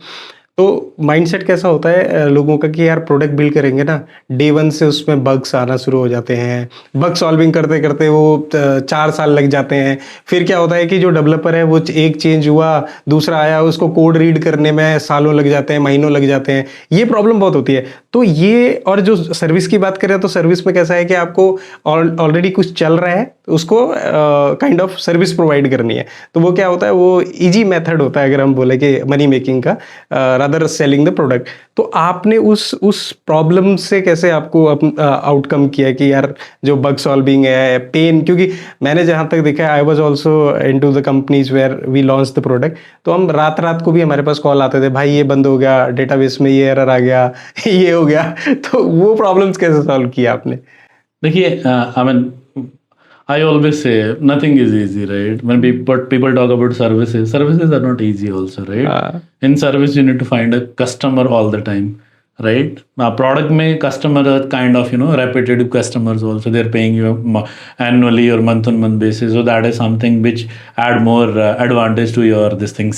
तो माइंडसेट कैसा होता है लोगों का कि यार प्रोडक्ट बिल्ड करेंगे ना, डे वन से उसमें बग्स आना शुरू हो जाते हैं. बग सॉल्विंग करते करते वो 4 साल लग जाते हैं. फिर क्या होता है कि जो डेवलपर है वो एक चेंज हुआ, दूसरा आया, उसको कोड रीड करने में सालों लग जाते हैं, महीनों लग जाते हैं. ये प्रॉब्लम बहुत होती है. तो ये, और जो सर्विस की बात करें तो सर्विस में कैसा है कि आपको ऑलरेडी कुछ चल रहा है, उसको काइंड ऑफ सर्विस प्रोवाइड करनी है. तो वो क्या होता है, वो इजी मेथड होता है अगर हम बोले कि मनी मेकिंग का, रादर सेलिंग द प्रोडक्ट. तो आपने उस प्रॉब्लम से कैसे आपको आउटकम किया कि यार जो बग सॉल्विंग है, पेन, क्योंकि मैंने जहाँ तक देखा है, I was also into the companies where we launch the product. तो हम रात रात को भी हमारे पास कॉल आते थे, भाई ये बंद हो गया, डेटाबेस में ये एरर आ गया, ये हो गया. तो वो प्रॉब्लम्स कैसे सॉल्व किया आपने? देखिए, I always say nothing is easy, right? When people talk about services are not easy also, right? In service, you need to find a customer all the time, right? Product में customer are kind of, repetitive customers also. They're paying you annually or month on month basis. So that is something which add more advantage to your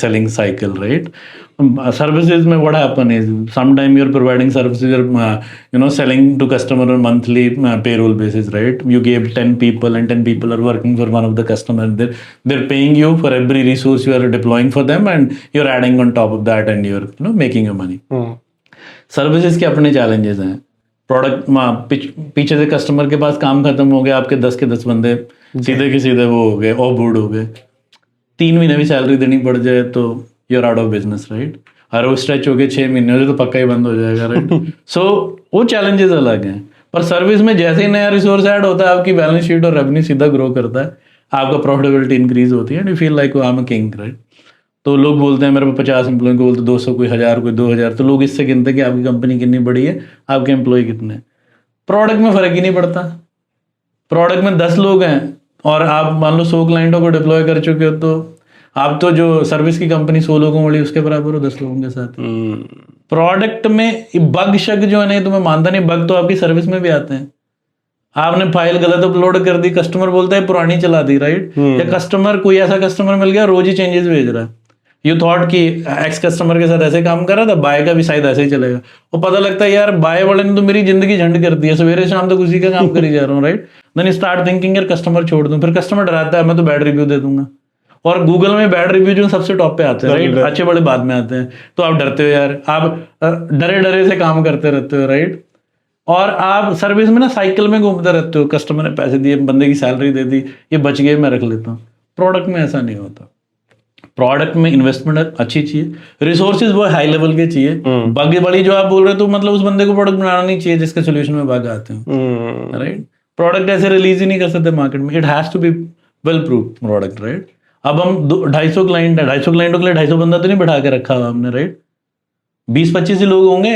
selling cycle, right? Services में what happen is sometime you're providing services, you're selling to customer on monthly payroll basis, right? You gave 10 people and 10 people are working for one of the customer. They're paying you for every resource you are deploying for them and you're adding on top of that and you're making your money. Services के अपने challenges हैं. Product पीछे से customer के पास काम खत्म हो गया, आपके 10 के 10 बंदे सीधे के सीधे वो हो गए, ऑफ बोर्ड हो गए. 3 महीने भी सैलरी देनी पड़ जाए तो you're out of business, right? और वो स्ट्रेच हो गए 6 महीने हो जाए तो पक्का ही बंद हो जाएगा, राइट? सो वो चैलेंजेस अलग हैं. पर सर्विस में जैसे ही नया रिसोर्स ऐड होता है, आपकी बैलेंस शीट और रेवेन्यू सीधा ग्रो करता है, आपका प्रॉफिटेबिलिटी इंक्रीज होती है and you feel like I am a king, right? तो लोग बोलते हैं मेरे को 50 एम्प्लॉय, को बोलते 200, कोई 1000, कोई 2000. तो लोग इससे गिनते हैं कि आपकी कंपनी कितनी बड़ी है, आपके एम्प्लॉय कितने हैं. प्रोडक्ट में फर्क ही नहीं पड़ता. प्रोडक्ट में 10 लोग हैं और आप मान लो 100 क्लाइंटों को डिप्लॉय कर चुके हो, तो आप तो जो सर्विस की कंपनी 100 लोगों वाली उसके बराबर हो 10 लोगों के साथ. प्रोडक्ट में बग शक जो है नहीं, तो मैं मानता नहीं, बग तो आपकी सर्विस में भी आते हैं. आपने फाइल गलत अपलोड कर दी, कस्टमर बोलता है पुरानी चला दी, राइट? या कस्टमर, कोई ऐसा कस्टमर मिल गया रोज ही चेंजेस भेज रहा है. यू थॉट कि एक्स कस्टमर के साथ ऐसे काम कर रहा था, बाय का भी शायद ऐसे ही चलेगा. और पता लगता है यार बाय वाले ने तो मेरी जिंदगी झंड कर दी है, सवेरे शाम तक उसी का काम करी जा रहा हूँ, राइट? देन स्टार्ट थिंकिंग यार कस्टममर छोड़ दूं. फिर कस्टमर डराता है मैं तो बैड रिव्यू दे दूंगा, और गूगल में बैड रिव्यू जो सबसे टॉप पे आते हैं, राइट? अच्छे बड़े बाद में आते हैं. तो आप डरते हो यार, आप डरे डरे से काम करते रहते हो, राइट? और आप सर्विस में ना साइकिल में घूमते रहते हो, कस्टमर ने पैसे दिए, बंदे की सैलरी दे दी, ये बच गए मैं रख लेता हूँ. प्रोडक्ट में ऐसा नहीं होता. प्रोडक्ट में इन्वेस्टमेंट अच्छी चाहिए, रिसोर्सेज वो हाई लेवल के चाहिए. बग बड़ी जो आप बोल रहे हो, तो मतलब उस बंदे को प्रोडक्ट बनाना नहीं चाहिए जिसके सोल्यूशन में बग आते हैं, राइट? प्रोडक्ट ऐसे रिलीज ही नहीं कर सकते मार्केट में. It has to be well prove product, right? अब हम 250 क्लाइंट है, 250 क्लाइंटों के लिए 250 बंदा तो नहीं बैठा के रखा हुआ हमने, राइट? 20-25 ही लोग होंगे,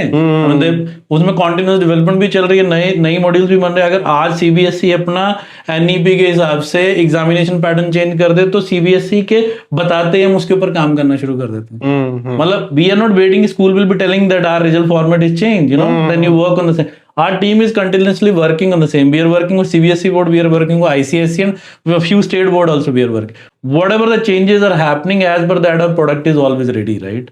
उसमें कॉन्टिन्यूस डेवलपमेंट भी चल रही है, नई मॉड्यूल्स भी बन रहे हैं. अगर आज सीबीएसई अपना एनईपी के हिसाब से एग्जामिनेशन पैटर्न चेंज कर दे, तो सीबीएसई के बताते ही हम उसके ऊपर काम करना शुरू कर देते हैं. मतलब we are not waiting, school will be telling that our result format is change, then you work on the same. Our team is continuously working on the same. We are working with CBSE board, we are working with ICSE, and with a few state board also we are working. Whatever the changes are happening, as per that, our product is always ready, right?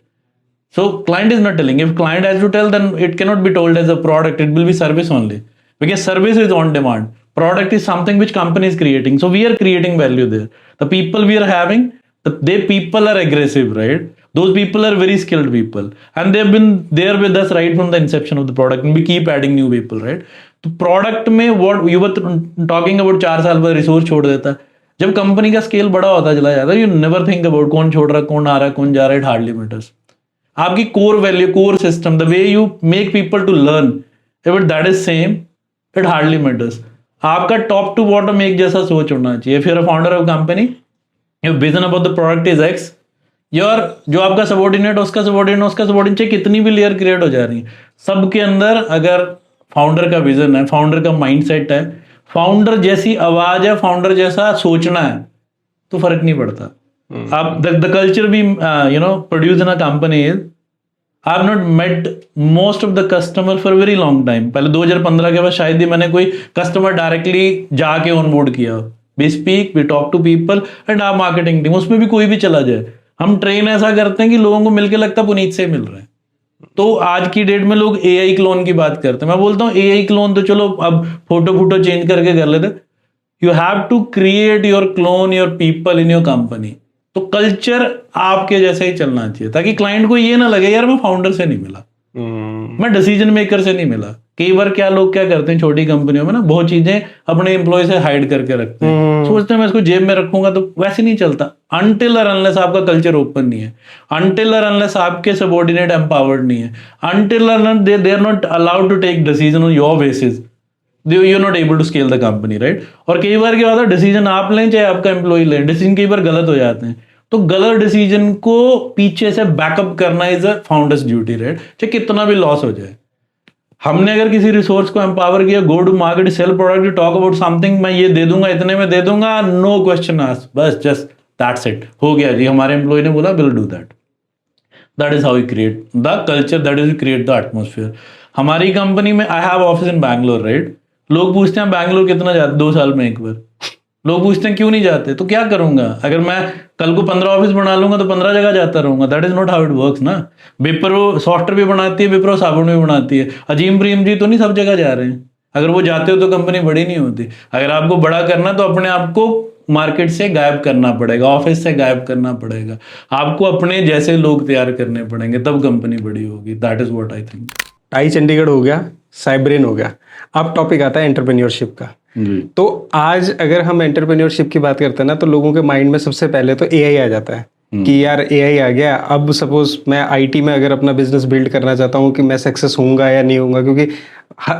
So client is not telling. If client has to tell, then it cannot be told as a product. It will be service only, because service is on demand. Product is something which company is creating. So we are creating value there. The people we are having, they people are aggressive, right? Those people are very skilled people, and they've been there with us right from the inception of the product, and we keep adding new people, right? तो product में what you were talking about 4 साल बाद resource छोड़ देता है. जब company का scale बड़ा होता चला जाता है, यू नेवर थिंक अबाउट कौन छोड़ रहा है, कौन आ रहा है, कौन जा रहा है. It hardly matters. आपकी core value, core system, the way you make people to learn, if that is same, it hardly matters. आपका टॉप टू बॉटम एक जैसा सोच होना चाहिए. If you are a founder of company, your vision about the product is X, your जो आपका subordinate, उसका subordinate चाहे कितनी भी लेयर क्रिएट हो जा रही है, सबके अंदर अगर फाउंडर का विजन है, फाउंडर का माइंडसेट है, फाउंडर जैसी आवाज है, फाउंडर जैसा सोचना है, तो फर्क नहीं पड़ता. आप द कल्चर भी produce in a company is, I have not met most of the customer for very long time. पहले 2015 के बाद शायद ही मैंने कोई कस्टमर डायरेक्टली जाके ऑनबोर्ड किया. We speak, we talk to people and आप मार्केटिंग टीम, उसमें भी कोई भी चला जाए. हम ट्रेन ऐसा करते हैं कि लोगों को मिलके लगता है पुनीत से मिल रहे हैं. तो आज की डेट में लोग एआई क्लोन की बात करते हैं. मैं बोलता हूँ एआई क्लोन तो चलो अब फोटो चेंज करके कर लेते. You have to create your clone, your people in your company. तो कल्चर आपके जैसे ही चलना चाहिए, ताकि क्लाइंट को ये ना लगे यार मैं फाउंडर से नहीं मिला, मैं डिसीजन मेकर से नहीं मिला. कई बार क्या लोग क्या करते हैं छोटी कंपनियों में ना, बहुत चीजें अपने एम्प्लॉय से हाइड करके रखते हैं. सोचते हैं मैं इसको जेब में रखूंगा, तो वैसे नहीं चलता. अनटिल और अनलेस आपका कल्चर ओपन नहीं है, अनटिल और अनलेस आपके सबॉर्डिनेट एम्पावर्ड नहीं है, अनटिल और unless they are not allowed to take decision on your basis, you are not able to scale the company, right. और कई बार क्या होता है, डिसीजन आप लें चाहे आपका एम्प्लॉय लें, डिसीजन कई बार गलत हो जाते हैं. तो गलत डिसीजन को पीछे से बैकअप करना is a founders duty, right. चाहे कितना भी लॉस हो जाए. हमने अगर किसी रिसोर्स को एम्पावर किया, go to market, sell product, talk about something, मैं ये दे दूंगा, इतने में दे दूंगा, नो क्वेश्चन आस्क, बस जस्ट दैट्स इट, हो गया जी. हमारे एम्प्लॉय ने बोला will do that. That is how we create the culture, that is we create the atmosphere. हमारी कंपनी में, I have office in Bangalore, right. लोग पूछते हैं बैंगलोर कितना जाते, 2 साल में एक बार. लोग पूछते हैं क्यों नहीं जाते, तो क्या करूंगा, अगर मैं कल को 15 ऑफिस बना लूंगा तो 15 जगह जाता रहूंगा. That is not how it works ना. विप्रो सॉफ्टवेयर भी बनाती है, विप्रो साबुन भी बनाती है. अजीम प्रेम जी तो नहीं सब जगह जा रहे हैं. अगर वो जाते हो तो कंपनी बड़ी नहीं होती. अगर आपको बड़ा करना तो अपने आप को मार्केट से गायब करना पड़ेगा, ऑफिस से गायब करना पड़ेगा, आपको अपने जैसे लोग तैयार करने पड़ेंगे, तब कंपनी बड़ी होगी. That is what I think. Tie Chandigarh हो गया, साइब्रेन हो गया, अब टॉपिक आता है एंटरप्रेन्योरशिप का. तो आज अगर हम एंटरप्रेन्योरशिप की बात करते हैं ना, तो लोगों के माइंड में सबसे पहले तो एआई आ जाता है कि यार एआई आ गया. अब सपोज मैं आईटी में अगर अपना बिजनेस बिल्ड करना चाहता हूँ, कि मैं सक्सेस होऊंगा या नहीं होऊंगा, क्योंकि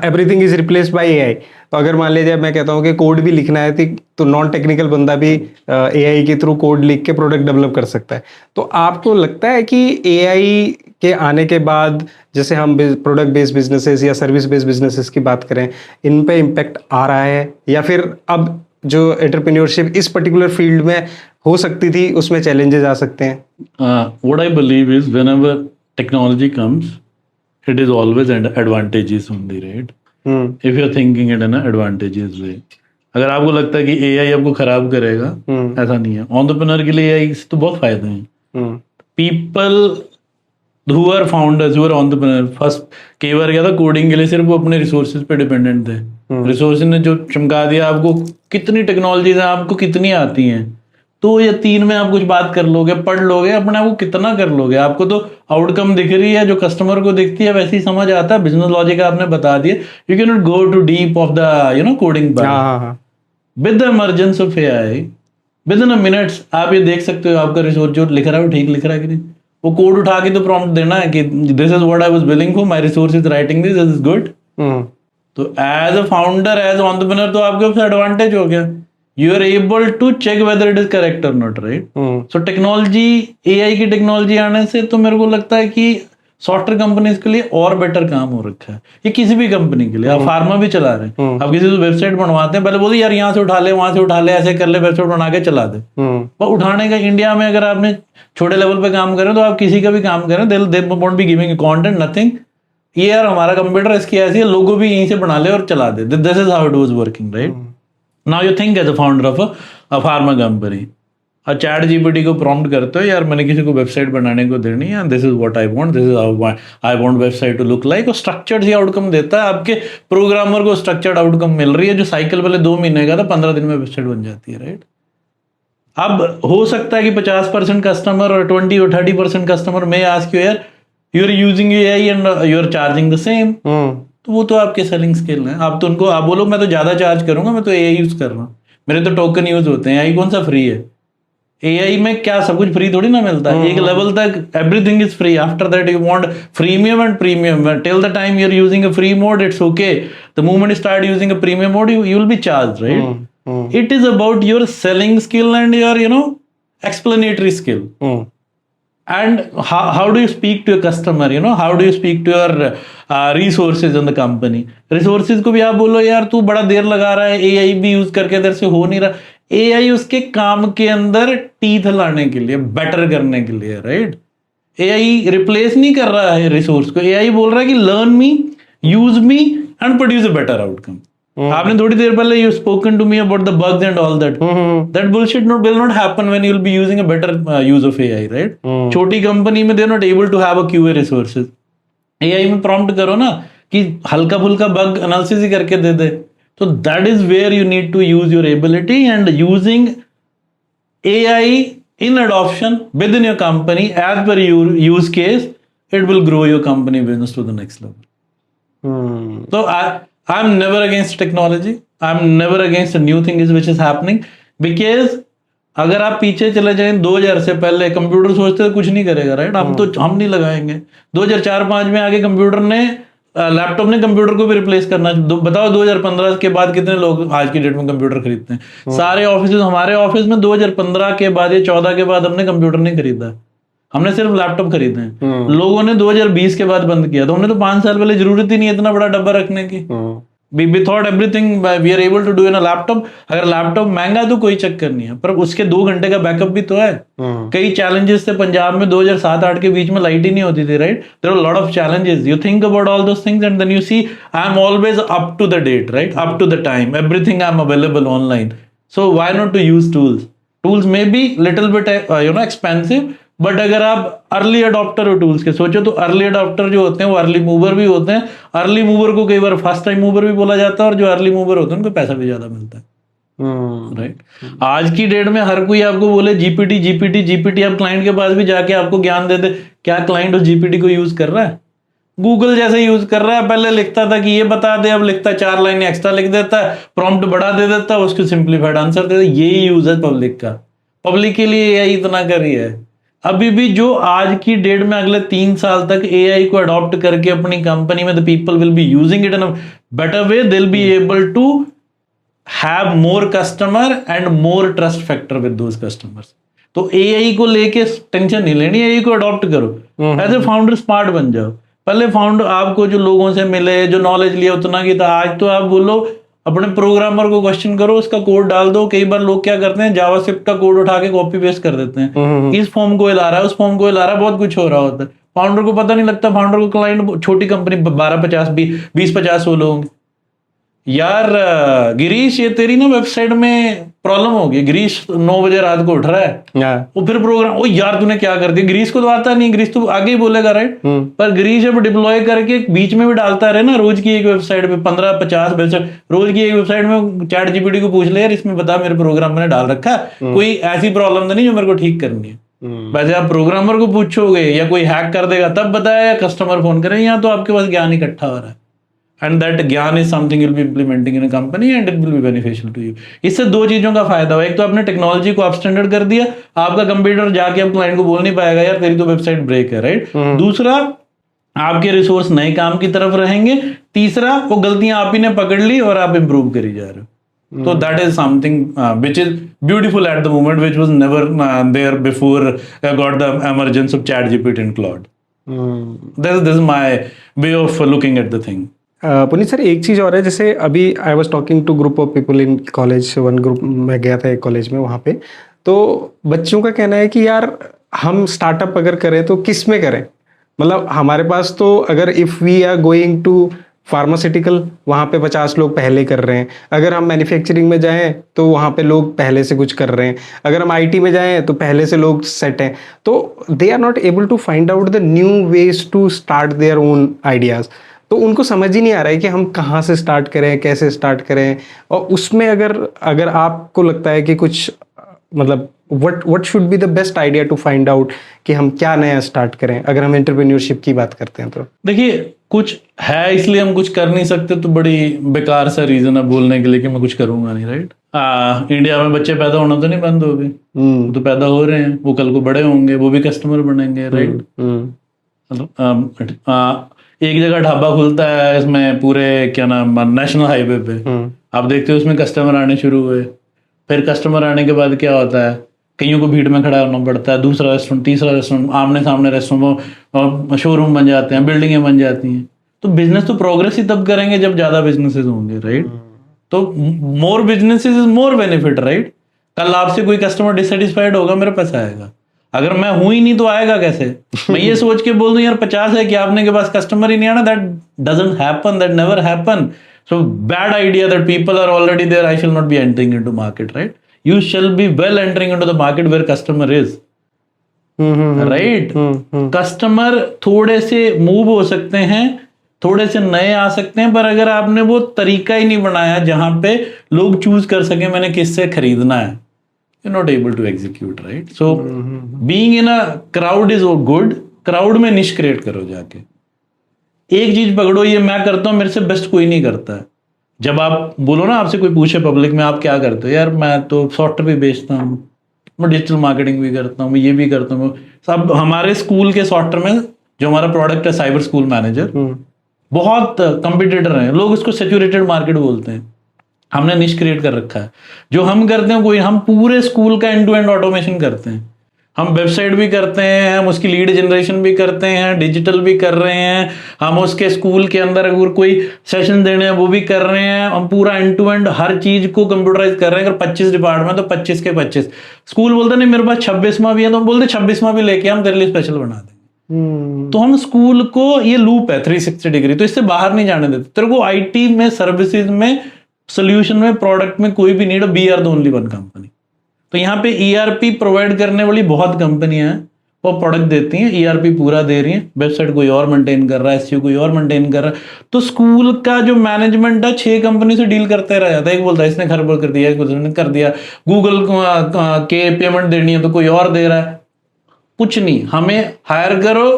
everything is replaced by AI. तो अगर मान लीजिए मैं कहता हूँ कि कोड भी लिखना है, तो नॉन टेक्निकल बंदा भी एआई के थ्रू कोड लिख के प्रोडक्ट डेवलप कर सकता है. तो आपको लगता है कि एआई के आने के बाद, जैसे हम प्रोडक्ट बेस्ड बिजनेसेस या सर्विस बेस्ड बिजनेसेस की बात करें, इन पे इम्पेक्ट आ रहा है, या फिर अब जो एंटरप्रेन्योरशिप इस पर्टिकुलर फील्ड में हो सकती थी उसमें चैलेंजेस आ सकते हैं? What I believe is whenever technology comes, it is always advantages only, right. If you are thinking it in an advantages way. अगर आपको लगता है कि एआई आपको खराब करेगा, ऐसा नहीं है. एंटरप्रेन्योर के लिए एआई से तो बहुत फायदे हैं. People who are founders, who are entrepreneur, first कई बार क्या था, कोडिंग के लिए सिर्फ वो अपने रिसोर्सेज पे डिपेंडेंट थे. रिसोर्सेज ने जो चमका दिया आपको, कितनी टेक्नोलॉजीज हैं, आपको कितनी आती हैं, 2 या 3 में आप कुछ बात कर लोगे, पढ़ लोगे, अपने आप को कितना कर लोगे. आपको तो आउटकम दिख रही है, जो कस्टमर को दिखती है वैसे ही समझ आता है. बिजनेस लॉजिक आपने बता दिया. You can not go to deep of the coding part. With the emergence of AI, with in a minutes आप ये देख सकते हो आपका रिसोर्स जो लिख रहा है वो ठीक लिख रहा है कि नहीं. वो कोड उठा के तो प्रॉम्प्ट देना है कि this is what I was billing for, my resource is writing this, is good. तो as a founder, as entrepreneur, तो आपके ऊपर एडवांटेज हो गया. You are able to check whether it is correct और not, right. So technology, AI की technology आने से तो मेरे को लगता है कि सॉफ्टवेयर कंपनीज के लिए और बेटर काम हो रखा है. ये किसी भी कंपनी के लिए, आप फार्मा भी चला रहे हैं, आप किसी से वेबसाइट बनवाते हैं, पहले बोलते यार यहाँ से उठा ले, वहां से उठा ले, ऐसे कर ले, वेबसाइट बना के चला दे. पर उठाने का, इंडिया में अगर आपने छोटे लेवल पे काम करें, तो आप किसी का भी काम करें, they won't be giving content, nothing. ये यार हमारा कंप्यूटर इसकी ऐसी है, लोगो भी यहीं से बना ले और चला दे. This is how it was working, right. Now you think as a founder of a pharma company, और चैट जीपीटी को प्रॉम्प्ट करते हो, यार मैंने किसी को वेबसाइट बनाने को देनी है, this is what I want, this is I want website to look like, और स्ट्रक्चर्ड ही आउटकम देता है। आपके प्रोग्रामर को स्ट्रक्चर्ड आउटकम मिल रही है, जो साइकिल पहले 2 महीने का था 15 दिन में वेबसाइट बन जाती है, राइट। अब हो सकता है कि 50% कस्टमर और 20 और 30% कस्टमर में आस्क यू, यार you are using AI and you are charging the same, तो वो तो आपके सेलिंग स्किल है। आप तो उनको आप बोलो मैं तो ज्यादा चार्ज करूंगा, मैं तो एआई यूज कर रहा हूँ, मेरे तो टोकन यूज होते हैं, एआई कौन सा फ्री है? एआई में क्या सब कुछ फ्री थोड़ी ना मिलता है, एक लेवल तक everything is free, after that you want premium and premium, till the time you are using a free mode it's okay, the moment you start using a premium mode you will be charged, right? It is about your selling skill and your explanatory skill. And how do you speak to your customer, how do you speak to your resources in the company? Resources को भी आप बोलो यार तू बड़ा देर लगा रहा है, एआई भी यूज करके तेरे से हो नहीं रहा, एआई उसके काम के अंदर टीथ लाने के लिए, बेटर करने के लिए, राइट? एआई रिप्लेस नहीं कर रहा है रिसोर्स को, एआई बोल रहा है कि learn me, use me and produce a better outcome. आपने थोड़ी देर पहले you spoken to me about the bugs and all that, that bullshit will not happen when you will be using a better use of AI, right? छोटी company में they are not able to have a QA resources, AI में prompt करो ना कि हल्का फुल्का bug analysis ही करके दे दे, तो that is where you need to use your ability, and using AI in adoption within your company as per your use case, it will grow your company business to the next level. So I'm never against technology, I'm never against a new thing which is happening, because अगर आप पीछे चले जाएं 2000 से पहले computer सोचते तो कुछ नहीं करेगा, राइट? हम नहीं लगाएंगे। 2004-5 में आगे कंप्यूटर ने लैपटॉप ने कंप्यूटर को भी रिप्लेस करना। बताओ 2015 के बाद कितने लोग आज की डेट में कंप्यूटर खरीदते हैं? सारे ऑफिस, हमारे ऑफिस में 2015 के बाद या 14 के बाद हमने कंप्यूटर नहीं खरीदा, हमने सिर्फ लैपटॉप खरीदे हैं। लोगों ने 2020 के बाद बंद किया, तो हमने तो 5 साल पहले जरूरत ही नहीं है इतना बड़ा डब्बा रखने की। We thought everything we are able to do in a laptop। अगर लैपटॉप महंगा तो कोई चक्कर नहीं है, पर उसके 2 घंटे का बैकअप भी तो है। कई चैलेंजेस थे पंजाब में 2007-8 के बीच में, लाइट ही नहीं होती थी, right? There are lot of challenges, you think about all those things and then you see I am always up to the date, right? Up to the time, everything I am available online, so why not to use tools may be little bit expensive, but अगर आप early adopter हो tools के, सोचो तो early adopter जो होते हैं वो अर्ली मूवर भी होते हैं। अर्ली मूवर को कई बार फर्स्ट टाइम मूवर भी बोला जाता है, और जो अर्ली मूवर होते हैं उनको पैसा भी ज्यादा मिलता है, राइट? आज की डेट में हर कोई आपको बोले जीपीटी, आप क्लाइंट के पास भी जाके आपको ज्ञान दे दे, क्या क्लाइंट उस जीपीटी को यूज कर रहा है? गूगल जैसे यूज कर रहा है। पहले लिखता था कि ये बता दे, अब लिखता है 4 लाइन एक्स्ट्रा लिख देता है, प्रॉम्प्ट बढ़ा दे देता है, उसको सिंप्लीफाइड आंसर दे देता है। यही यूज है पब्लिक का, पब्लिक के लिए यही इतना कर रही है। अभी भी जो आज की डेट में अगले 3 साल तक एआई को अडॉप्ट करके अपनी कंपनी में the people will be using it in a better way, they will be able to have more customer and more trust factor with those customers. तो एआई को लेके टेंशन नहीं लेनी, एआई को अडॉप्ट करो, एज ए फाउंडर स्मार्ट बन जाओ। पहले फाउंडर आपको जो लोगों से मिले, जो नॉलेज लिया उतना की था, आज तो आप बोलो अपने प्रोग्रामर को क्वेश्चन करो, उसका कोड डाल दो। कई बार लोग क्या करते हैं, जावास्क्रिप्ट का कोड उठा के कॉपी पेस्ट कर देते हैं, इस फॉर्म को हिला रहा है, उस फॉर्म को हिला रहा है, बहुत कुछ हो रहा होता है। फाउंडर को पता नहीं लगता, फाउंडर को क्लाइंट छोटी कंपनी 20-50 वो लोग, यार गिरीश ये तेरी ना वेबसाइट में प्रॉब्लम हो गई, गिरीश 9 बजे रात को उठ रहा है, वो फिर प्रोग्राम, ओ यार तूने क्या कर दिया। गिरीश को तो आता नहीं, गिरीश तो आगे ही बोलेगा, राइट? पर गिरीश अब डिप्लॉय करके बीच में भी डालता रहे ना, रोज की एक वेबसाइट पे 15-50 वेबसाइट, रोज की एक वेबसाइट में चैट जीपीटी को पूछ ले यार इसमें बता मेरे प्रोग्राम मैंने डाल रखा है, कोई ऐसी प्रॉब्लम तो नहीं जो मेरे को ठीक करनी है। वैसे आप प्रोग्रामर को पूछोगे या कोई हैक कर देगा तब बताया, या कस्टमर फोन करे, यहाँ तो आपके पास ज्ञान इकट्ठा हो रहा है। And that ज्ञान is something you'll be implementing in a company and it will be beneficial to you। इससे 2 चीजों का फायदा हुआ, एक तो आपने टेक्नोलॉजी को अपस्टैंडर्ड कर दिया, आपका कंप्यूटर जाके अब क्लाइंट को बोल नहीं पाएगा यार तेरी तो वेबसाइट ब्रेक है, राइट? दूसरा, आपके रिसोर्स नए काम की तरफ रहेंगे। तीसरा, वो गलतियां आप ही ने पकड़ ली और आप इंप्रूव करी जा रहे हो। So that is something which is beautiful at the moment, which was never there before got the emergence of ChatGPT and Claude। This is my way of looking at the thing। Puneet sir, एक चीज़ और है, जैसे अभी I was talking to group of people in college, one group में गया था एक कॉलेज में, वहाँ पे तो बच्चों का कहना है कि यार हम स्टार्टअप अगर करें तो किस में करें, मतलब हमारे पास तो अगर if we are going to pharmaceutical वहाँ पे 50 लोग पहले कर रहे हैं, अगर हम मैन्युफैक्चरिंग में जाएं तो वहाँ पे लोग पहले से कुछ कर रहे हैं, अगर हम आईटी में जाएं तो पहले से लोग सेट हैं, तो they are not able to find out the new ways to start their own ideas. तो उनको समझ ही नहीं आ रहा है कि हम कहाँ से स्टार्ट करें, कैसे स्टार्ट करें। और उसमें अगर अगर आपको लगता है कि कुछ मतलब what should be the best idea to find out कि हम क्या नया स्टार्ट करें, अगर हम एंटरप्रेन्योरशिप की बात करते हैं तो? देखिए, कुछ है इसलिए हम कुछ कर नहीं सकते तो बड़ी बेकार सा रीजन है बोलने के लिए कि मैं कुछ करूंगा नहीं, राइट। इंडिया में बच्चे पैदा होना तो नहीं बंद हो गए, वो तो पैदा हो रहे हैं, वो कल को बड़े होंगे, वो भी कस्टमर बनेंगे, राइट। एक जगह ढाबा खुलता है इसमें पूरे क्या नाम नेशनल हाईवे पे, आप देखते हो उसमें कस्टमर आने शुरू हुए, फिर कस्टमर आने के बाद क्या होता है, कईयों को भीड़ में खड़ा होना पड़ता है, दूसरा रेस्टोरेंट, तीसरा रेस्टोरेंट, आमने सामने रेस्टोरेंट, शोरूम बन जाते हैं, बिल्डिंगें बन जाती हैं। तो बिजनेस तो प्रोग्रेस ही तब करेंगे जब ज्यादा बिजनेसेस होंगे, राइट। तो more businesses is more benefit, right. कल आपसे कोई कस्टमर डिससेटिस्फाइड होगा, मेरे पास आएगा। अगर मैं हूं ही नहीं तो आएगा कैसे? मैं ये सोच के बोल दूं यार 50 है कि आपने के पास कस्टमर ही नहीं आना, that doesn't happen, that never happen. So bad idea that people are already there, I shall not be entering into market, right. You shall be well entering into the market where customer is, right? Customer थोड़े से move हो सकते हैं, थोड़े से नए आ सकते हैं, पर अगर आपने वो तरीका ही नहीं बनाया जहां पे लोग चूज कर सके मैंने किससे खरीदना है, you're not able to execute, right? So being in a crowd is good. Crowd में निश क्रिएट करो जाके, एक चीज पकड़ो, ये मैं करता हूं, मेरे से बेस्ट कोई नहीं करता है। जब आप बोलो ना, आपसे कोई पूछे पब्लिक में आप क्या करते हो, यार मैं तो सॉफ्टवेयर भी बेचता हूँ, मैं डिजिटल मार्केटिंग भी करता हूँ, मैं ये भी करता हूँ। सब हमारे स्कूल के सॉफ्टवेयर में जो हमारा प्रोडक्ट है साइबर स्कूल मैनेजर, बहुत कंपिटिटर हैं, लोग उसको सैचुरेटेड मार्केट बोलते हैं। हमने निश क्रिएट कर रखा है। जो हम करते हैं कोई, हम पूरे स्कूल का एंड टू एंड ऑटोमेशन करते हैं। हम वेबसाइट भी करते हैं, हम उसकी लीड जनरेशन भी करते हैं, डिजिटल भी कर रहे हैं, हम उसके स्कूल के अंदर अगर कोई सेशन देने हैं वो भी कर रहे हैं। हम पूरा एंड टू एंड हर चीज को कंप्यूटराइज कर रहे हैं। अगर 25 डिपार्टमेंट तो 25 के 25। स्कूल बोलते नहीं मेरे पास 26वां भी है, तो हम बोलते 26वां भी लेके हम तेरे लिए स्पेशल बना देंगे। तो हम स्कूल को, ये लूप है 360 डिग्री, तो इससे बाहर नहीं जाने देते। तेरे को आईटी में, सर्विसेज में, सोल्यूशन में, प्रोडक्ट में कोई भी need, be are the only one company. तो यहाँ पे ईआरपी प्रोवाइड करने वाली बहुत कंपनियां हैं, वो प्रोडक्ट देती हैं, ईआरपी पूरा दे रही हैं, वेबसाइट कोई और मेंटेन कर रहा है, एसईओ कोई और मेंटेन कर रहा है। तो स्कूल का जो मैनेजमेंट है 6 कंपनी से डील करते रह जाता है। एक बोलता है इसने खर्ब कर दिया, एक कर दिया, गूगल के पेमेंट देनी है तो कोई और दे रहा है। कुछ नहीं, हमें हायर करो,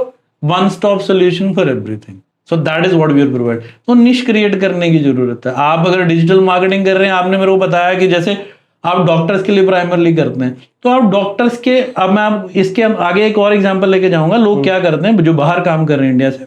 one stop solution for everything. So that is what we are provide. तो निश क्रिएट करने की जरूरत है। आप अगर डिजिटल मार्केटिंग कर रहे हैं, आपने मेरे को बताया कि जैसे आप डॉक्टर्स के लिए प्राइमरली करते हैं, तो आप डॉक्टर्स के, अब मैं आप इसके आगे एक और एग्जांपल लेके जाऊंगा। लोग क्या करते हैं जो बाहर काम कर रहे हैं इंडिया से,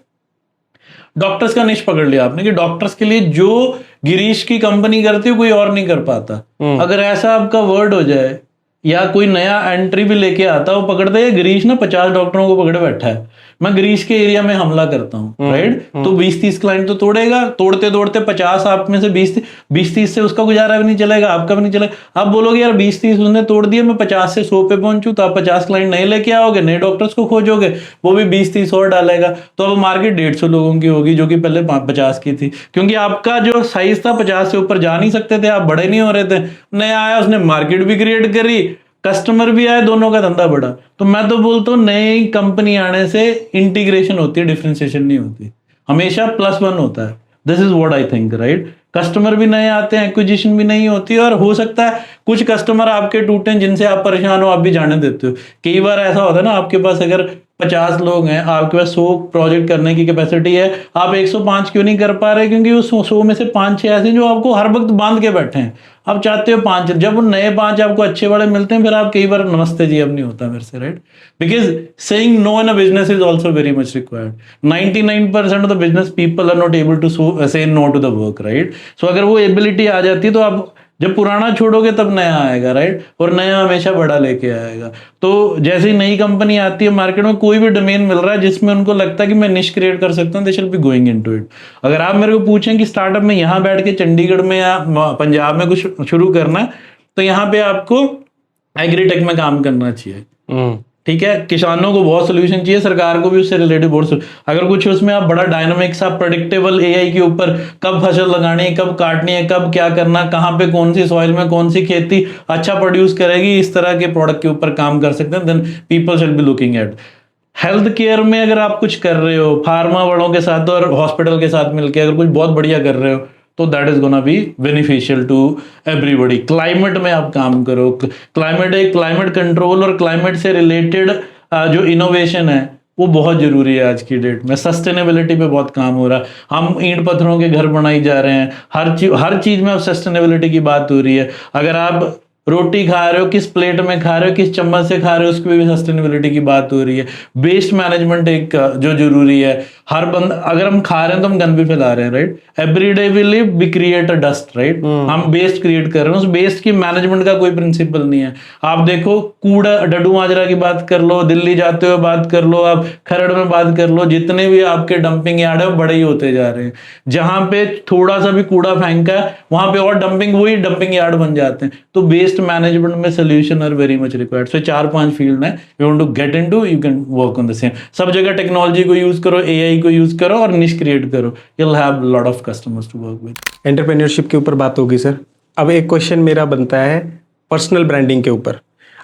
डॉक्टर्स का निश पकड़ लिया आपने कि डॉक्टर्स के लिए जो गिरीश की कंपनी करती है कोई और नहीं कर पाता। अगर ऐसा आपका वर्ड हो जाए या कोई नया एंट्री भी लेके आता है, वो पकड़ते हैं गिरीश ना 50 डॉक्टरों को पकड़े बैठा है, मैं गिरीश के एरिया में हमला करता हूँ, राइट। तो 20-30 क्लाइंट तो तोड़ेगा, तोड़ते तोड़ते 50 आप में से 20-30 से उसका गुजारा भी नहीं चलेगा, आपका भी नहीं चलेगा। आप बोलोगे यार 20-30 उसने तोड़ दिया, मैं 50 से 100 पे पहुंचू, तो आप 50 क्लाइंट नहीं लेके आओगे, नए डॉक्टर्स को खोजोगे, वो भी 20-30 और डालेगा, तो अब मार्केट 150 लोगों की होगी जो कि पहले 50 की थी। क्योंकि आपका जो साइज था 50 से ऊपर जा नहीं सकते थे, आप बड़े नहीं हो रहे थे। नया आया, उसने मार्केट भी क्रिएट करी, कस्टमर भी आए, दोनों का धंधा बढ़ा। तो मैं तो बोलता हूँ नई कंपनी आने से इंटीग्रेशन होती है, डिफरेंशिएशन नहीं होती, हमेशा +1 होता है। This is what I think, right. Customer भी नए आते हैं, एक्विजिशन भी नहीं होती, और हो सकता है कुछ कस्टमर आपके टूटे जिनसे आप परेशान हो, आप भी जाने देते हो। कई बार ऐसा होता है ना, आपके पास अगर 50 लोग हैं, आपके पास 100 प्रोजेक्ट करने की कैपेसिटी है, आप 105 क्यों नहीं कर पा रहे? क्योंकि उस 100 में से 5-6 ऐसे जो आपको हर वक्त बांध के बैठे हैं। आप चाहते हो 5, जब वो नए 5 आपको अच्छे वाले मिलते हैं, फिर आप कई बार नमस्ते जी अब नहीं होता मेरे से, right. Because saying no in a business is also very much required. 99% of the business people are not able to say no to the work, right. So अगर वो एबिलिटी आ जाती है तो आप जब पुराना छोड़ोगे तब नया आएगा, राइट। और नया हमेशा बड़ा लेके आएगा। तो जैसे ही नई कंपनी आती है मार्केट में, कोई भी डोमेन मिल रहा है जिसमें उनको लगता है कि मैं निश क्रिएट कर सकता हूँ, they shall be going into it. अगर आप मेरे को पूछें कि स्टार्टअप में यहाँ बैठ के चंडीगढ़ में या पंजाब में कुछ शुरू करना है, तो यहाँ पे आपको एग्रीटेक में काम करना चाहिए। ठीक है, किसानों को बहुत सोल्यूशन चाहिए, सरकार को भी उससे रिलेटेड बहुत अगर कुछ उसमें आप बड़ा डायनामिक्स आप प्रेडिक्टेबल एआई के ऊपर कब फसल लगानी है, कब काटनी है, कब क्या करना, कहाँ पे कौन सी सॉइल में कौन सी खेती अच्छा प्रोड्यूस करेगी, इस तरह के प्रोडक्ट के ऊपर काम कर सकते हैं, then people should be looking at. Health care में अगर आप कुछ कर रहे हो फार्मा वालों के साथ और हॉस्पिटल के साथ मिलकर अगर कुछ बहुत बढ़िया कर रहे हो तो that is gonna be beneficial to everybody. Climate में आप काम करो, क्लाइमेट कंट्रोल और क्लाइमेट से रिलेटेड जो इनोवेशन है वो बहुत जरूरी है आज की डेट में। सस्टेनेबिलिटी पे बहुत काम हो रहा है, हम ईंट पत्थरों के घर बनाई जा रहे हैं, हर चीज में अब सस्टेनेबिलिटी की बात हो रही है। अगर आप रोटी खा रहे हो किस प्लेट में खा रहे हो, किस चम्मच से खा रहे हो, उसकी भी सस्टेनेबिलिटी की बात हो रही है। वेस्ट मैनेजमेंट एक जो जरूरी है, हर बंदा अगर हम खा रहे हैं तो हम गंद भी फैला रहे हैं, right. Every day we live we create a dust, right. हम वेस्ट क्रिएट कर रहे हैं, उस वेस्ट की मैनेजमेंट का कोई प्रिंसिपल नहीं है। आप देखो कूड़ा डडू माजरा की बात कर लो, दिल्ली जाते हुए बात कर लो, आप खरड़ में बात कर लो, जितने भी आपके डंपिंग यार्ड है वो बड़े ही होते जा रहे हैं। जहां पे थोड़ा सा भी कूड़ा फेंका वहां पे और वही डंपिंग यार्ड बन जाते हैं। तो वेस्ट मैनेजमेंट में solution are very much required. So 4-5 field है you want to get into, you can work on the same. सब जगह टेक्नोलॉजी को यूज करो, एआई को यूज करो और निश क्रिएट करो, you will have lot of customers to work with. Entrepreneurship के ऊपर बात होगी सर। अब एक क्वेश्चन मेरा बनता है पर्सनल ब्रांडिंग के ऊपर।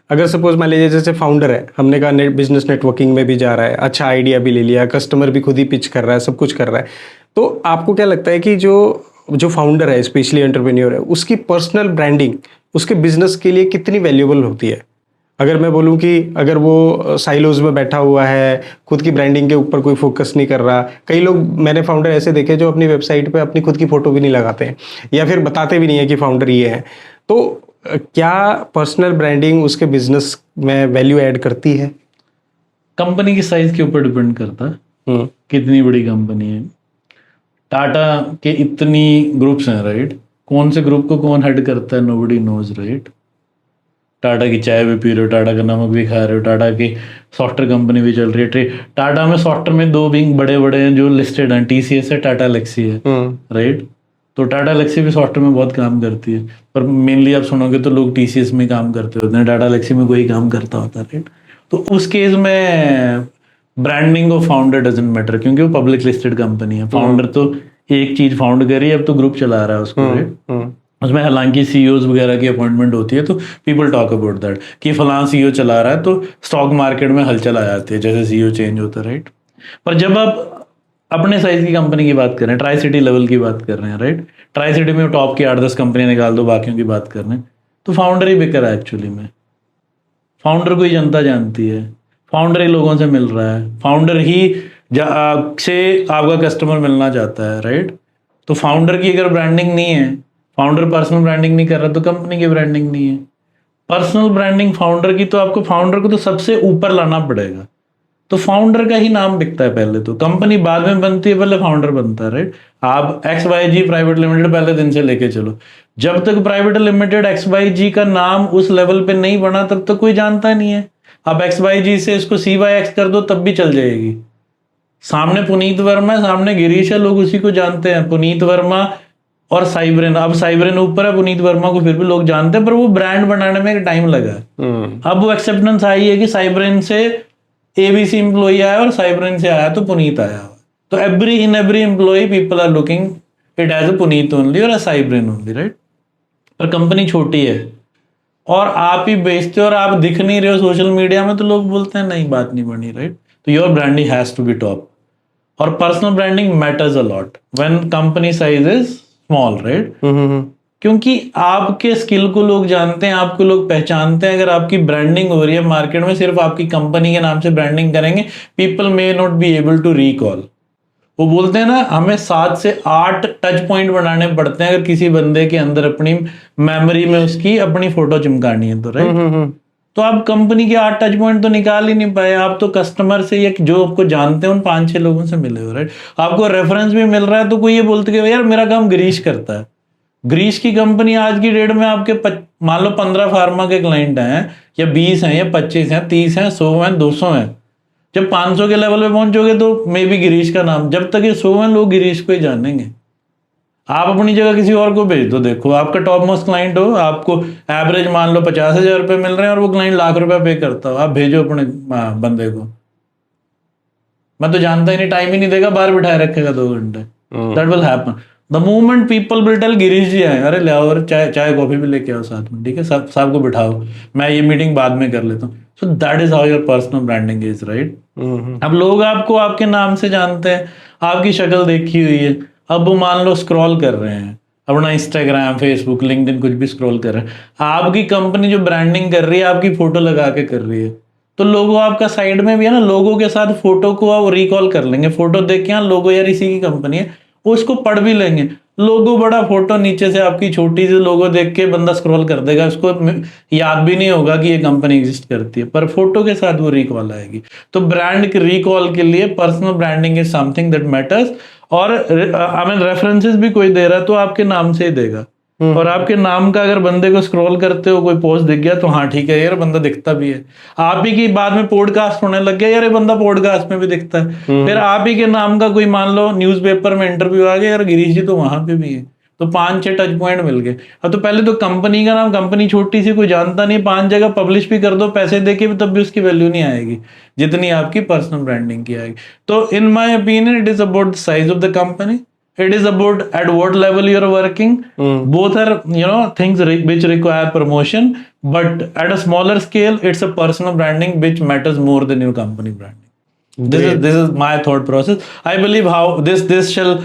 अगर सपोज मान लीजिए जैसे फाउंडर है, हमने कहा बिजनेस नेटवर्किंग में भी जा रहा है, अच्छा आइडिया भी ले लिया, कस्टमर भी खुद ही पिच कर रहा है, सब कुछ कर रहा है, तो आपको क्या लगता है कि जो फाउंडर है स्पेशली एंटरप्रेन्योर है उसकी पर्सनल ब्रांडिंग उसके बिजनेस के लिए कितनी वैल्यूएबल होती है? अगर मैं बोलूं कि अगर वो साइलोज में बैठा हुआ है, खुद की ब्रांडिंग के ऊपर कोई फोकस नहीं कर रहा, कई लोग मैंने फाउंडर ऐसे देखे जो अपनी वेबसाइट पे अपनी खुद की फोटो भी नहीं लगाते हैं या फिर बताते भी नहीं है कि फाउंडर ये है, तो क्या पर्सनल ब्रांडिंग उसके बिजनेस में वैल्यू ऐड करती है? कंपनी की साइज के ऊपर डिपेंड करता है, कितनी बड़ी कंपनी है। टाटा के इतनी ग्रुप्स हैं, राइट। कौन से ग्रुप को कौन हेड करता है नोबडी नोज, राइट। टाटा की चाय भी पी रहे हो, टाटा का नमक भी खा रहे हो, टाटा की सॉफ्टवेयर कंपनी भी चल रही है। टाटा में सॉफ्टवेयर में 2 विंग बड़े बड़े हैं जो लिस्टेड हैं, टीसीएस है, टाटा एलेक्सी है, राइट। तो टाटा एलेक्सी भी सॉफ्टवेयर में बहुत काम करती है, पर मेनली आप सुनोगे तो लोग टीसीएस में काम करते होते हैं, टाटा एलेक्सी में कोई काम करता होता है, राइट। तो उस केस में branding of founder doesn't matter, क्योंकि वो पब्लिक लिस्टेड कंपनी है। फाउंडर तो एक चीज फाउंड करी, अब तो ग्रुप चला रहा है उसको, राइट। उसमें हालांकि सीईओज वगैरह की अपॉइंटमेंट होती है तो पीपल टॉक अबाउट दैट कि फलां सीईओ चला रहा है, तो स्टॉक मार्केट में हलचल आ जाती है जैसे सीईओ चेंज होता है, राइट। पर जब आप अपने साइज की कंपनी की बात कर रहे हैं, ट्राई सिटी लेवल की बात कर रहे हैं, राइट, ट्राई सिटी में टॉप की 8-10 कंपनी निकाल दो, बाकियों की बात कर रहे हैं, तो फाउंडर ही बिकर है एक्चुअली में। फाउंडर को ही जनता जानती है, फाउंडर ही लोगों से मिल रहा है, फाउंडर ही से आपका कस्टमर मिलना चाहता है, राइट। तो फाउंडर की अगर ब्रांडिंग नहीं है, फाउंडर पर्सनल ब्रांडिंग नहीं कर रहा, तो कंपनी की ब्रांडिंग नहीं है। पर्सनल ब्रांडिंग फाउंडर की, तो आपको फाउंडर को तो सबसे ऊपर लाना पड़ेगा, तो फाउंडर का ही नाम बिकता है पहले, तो कंपनी बाद में बनती है, पहले फाउंडर बनता है, राइट। आप XYG प्राइवेट लिमिटेड पहले दिन से लेके चलो, जब तक प्राइवेट लिमिटेड XYG का नाम उस लेवल पे नहीं बना तब तक कोई जानता नहीं है। आप XYG से इसको CYX कर दो तब भी चल जाएगी। सामने पुनीत वर्मा है, सामने गिरीश है, लोग उसी को जानते हैं, पुनीत वर्मा और साइब्रेन। अब साइब्रेन ऊपर है, पुनीत वर्मा को फिर भी लोग जानते हैं, पर वो ब्रांड बनाने में एक टाइम लगा है। अब वो एक्सेप्टेंस आई है कि साइब्रेन से ABC एम्प्लॉई आया और साइब्रेन से आया तो पुनीत आया, तो every employee people are looking it as a Puneet only और अ साइब्रेन ओनली, राइट। पर कंपनी छोटी है और आप ही बेचते हो और आप दिख नहीं रहे हो सोशल मीडिया में, तो लोग बोलते हैं नहीं बात नहीं बनी, राइट। तो your branding has to be top, और personal branding matters a lot when company size is small, right. क्योंकि आपके स्किल को लोग जानते हैं, आपको लोग पहचानते हैं। अगर आपकी ब्रांडिंग हो रही है मार्केट में, सिर्फ आपकी कंपनी के नाम से ब्रांडिंग करेंगे, people may not be able to recall. वो बोलते हैं ना, हमें 7 से 8 टच पॉइंट बनाने पड़ते हैं अगर किसी बंदे के अंदर अपनी मेमोरी में उसकी अपनी फोटो चिमकानी है, तो राइट। तो आप कंपनी के 8 टच पॉइंट तो निकाल ही नहीं पाए, आप तो कस्टमर से या जो आपको जानते हैं उन 5-6 लोगों से मिले हो, राइट। आपको रेफरेंस भी मिल रहा है, तो कोई ये बोलते कि यार मेरा काम गिरीश करता है। गिरीश की कंपनी आज की डेट में आपके मान लो 15 फार्मा के क्लाइंट हैं, या 20 हैं, या 25 हैं, 30 हैं, 100 हैं, 200 हैं। जब 500 के लेवल पे पहुंचोगे तो मे बी गिरीश का नाम, जब तक ये 100 हैं लोग गिरीश को ही जानेंगे। आप अपनी जगह किसी और को भेज दो, देखो आपका टॉप मोस्ट क्लाइंट हो, आपको एवरेज मान लो 50,000 रुपये मिल रहे हैं और वो क्लाइंट लाख रुपया पे करता हो, आप भेजो अपने बंदे को, मैं तो जानता ही नहीं, टाइम ही नहीं देगा, बाहर बिठाए रखेगा 2 घंटे। That will happen the moment people will tell Girish ji आए, अरे ले आओ, और चाय कॉफी भी लेके आओ साथ में, ठीक है, सबको बिठाओ, मैं ये मीटिंग बाद में कर लेता हूँ। सो that is how your personal branding is, right. अब लोग आपको आपके नाम से जानते हैं, आपकी शक्ल देखी हुई है, अब वो मान लो स्क्रॉल कर रहे हैं अपना इंस्टाग्राम, फेसबुक, लिंक्डइन, कुछ भी स्क्रॉल कर रहे हैं, आपकी कंपनी जो ब्रांडिंग कर रही है आपकी फोटो लगा के कर रही है, तो लोगो आपका साइड में भी है ना, लोगो के साथ फोटो को आप रिकॉल कर लेंगे, फोटो देख के लोगो यार इसी की कंपनी है, उसको पढ़ भी लेंगे, लोगो बड़ा, फोटो नीचे से आपकी छोटी सी लोगो देख के बंदा स्क्रॉल कर देगा, उसको याद भी नहीं होगा कि ये कंपनी एग्जिस्ट करती है, पर फोटो के साथ वो रिकॉल आएगी। तो ब्रांड के रिकॉल के लिए personal branding is something that matters. और आई मीन रेफरेंसेस भी कोई दे रहा है तो आपके नाम से ही देगा, और आपके नाम का अगर बंदे को स्क्रॉल करते हो कोई पोस्ट दिख गया तो हाँ ठीक है यार बंदा दिखता भी है, आप ही की बाद में पॉडकास्ट होने लग गया, यार ये बंदा पॉडकास्ट में भी दिखता है, फिर आप ही के नाम का कोई मान लो न्यूज़पेपर में इंटरव्यू आ गया, यार गिरीश जी तो वहां पे भी है, तो 5-6 टच पॉइंट मिल गए। अब तो पहले तो कंपनी का नाम, कंपनी छोटी सी कोई जानता नहीं, 5 जगह पब्लिश भी कर दो पैसे देके भी, तब भी उसकी वैल्यू नहीं आएगी जितनी आपकी पर्सनल ब्रांडिंग की आएगी। तो in my opinion it is about the size of the company, it is about at what level you are working. Both are things which require promotion, but at a smaller scale it's a personal branding which matters more than your company branding. This is my thought process. I believe how this shall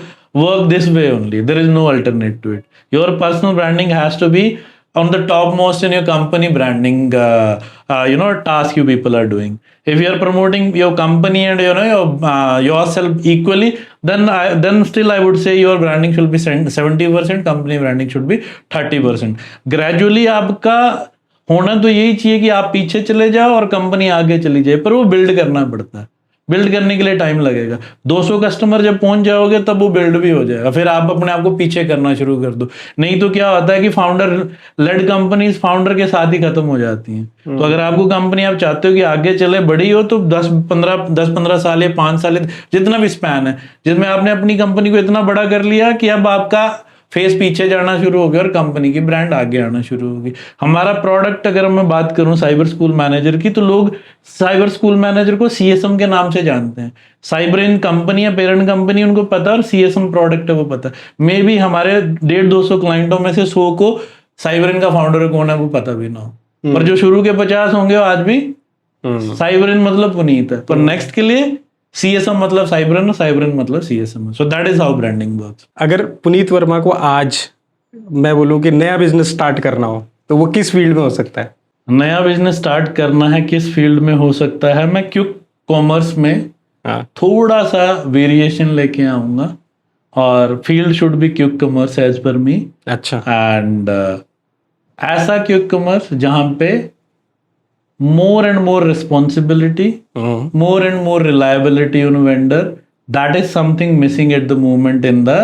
work this way only, there is no alternate to it. Your personal branding has to be on the topmost in your company branding task you people are doing. If you are promoting your company and yourself equally, then still I would say your branding should be 70%, company branding should be 30%. Gradually आपका होना तो यही चाहिए कि आप पीछे चले जाओ और कंपनी आगे चली जाए, पर वो बिल्ड करना पड़ता है, बिल्ड करने के लिए टाइम लगेगा। 200 कस्टमर जब पहुंच जाओगे तब वो बिल्ड भी हो जाएगा, फिर आप अपने आप को पीछे करना शुरू कर दो। नहीं तो क्या होता है कि फाउंडर लेड कंपनीज फाउंडर के साथ ही खत्म हो जाती हैं। तो अगर आपको कंपनी आप चाहते हो कि आगे चले, बड़ी हो, तो 10-15 साल या 5 साल जितना भी स्पैन है जिसमें आपने अपनी कंपनी को इतना बड़ा कर लिया कि अब आपका फेस पीछे जाना शुरू हो गया और कंपनी की ब्रांड आगे आना शुरू होगी। हमारा प्रोडक्ट अगर मैं बात करूं साइबर स्कूल मैनेजर की, तो लोग साइबर स्कूल मैनेजर को सीएसएम के नाम से जानते हैं। साइबरिन कंपनी या पेरेंट कंपनी उनको पता है और सीएसएम प्रोडक्ट है वो पता है। मे बी हमारे 150-200 क्लाइंटों में से 100 को साइबरिन का फाउंडर कौन है वो पता भी ना हो, पर जो शुरू के 50 होंगे वो आज भी साइबरिन मतलब पुनीत है, पर नेक्स्ट के लिए सीएसएम मतलब साइबरन, साइबरन मतलब CSM. So that is how branding works. अगर पुनीत वर्मा को आज मैं बोलूं कि नया बिजनेस स्टार्ट करना हो तो वो किस फील्ड में हो सकता है? नया बिजनेस स्टार्ट करना है किस फील्ड में हो सकता है? मैं क्विक कॉमर्स में थोड़ा सा वेरिएशन लेके आऊंगा, और field should be quick commerce as per me. अच्छा। एंड ऐसा क्विक कॉमर्स जहां पे more and more responsibility, more and more reliability on vendor, that is something missing at the moment in the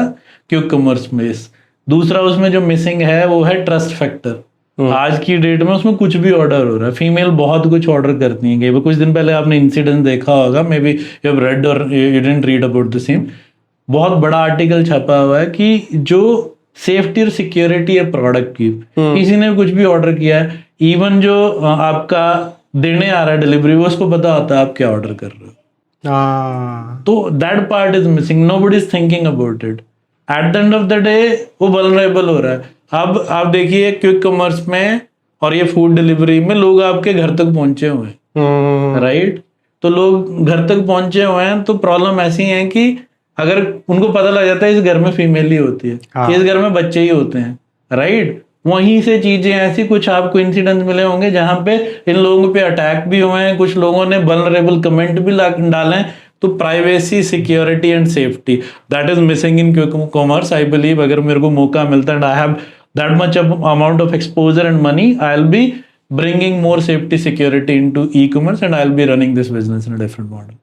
quick commerce space. दूसरा उसमें जो missing है वो है ट्रस्ट फैक्टर। आज की डेट में उसमें कुछ भी ऑर्डर हो रहा है, फीमेल बहुत कुछ ऑर्डर करती हैं। कई कुछ दिन पहले आपने इंसिडेंट देखा होगा, may be you have read और you didn't read about the same, बहुत बड़ा आर्टिकल छपा हुआ है कि जो सेफ्टी और सिक्योरिटी है प्रोडक्ट की, किसी ने कुछ भी ऑर्डर किया है, इवन जो आपका देने आ रहा है डिलीवरी, वो उसको पता होता है आप क्या ऑर्डर कर रहे हो। तो that part is missing, nobody is thinking about it. At the end of the day वो वल्नरेबल हो रहा है। अब आप देखिए क्विक कॉमर्स में और ये फूड डिलीवरी में लोग आपके घर तक पहुंचे हुए हैं, राइट। तो लोग घर तक पहुंचे हुए हैं, तो प्रॉब्लम ऐसी है कि अगर उनको पता लग जाता है इस घर में फीमेल ही होती है, इस घर में बच्चे ही होते हैं, राइट, वहीं से चीजें ऐसी कुछ आपको इंसिडेंट मिले होंगे जहां पे इन लोगों पे अटैक भी हुए हैं, कुछ लोगों ने वल्नरेबल कमेंट भी डाले हैं। तो privacy, security and safety, that is missing in quick commerce. I believe अगर मेरे को मौका मिलता है, I have that much amount of exposure and money, I will B bringing more safety security into e-commerce and I'll be running this business in a different model.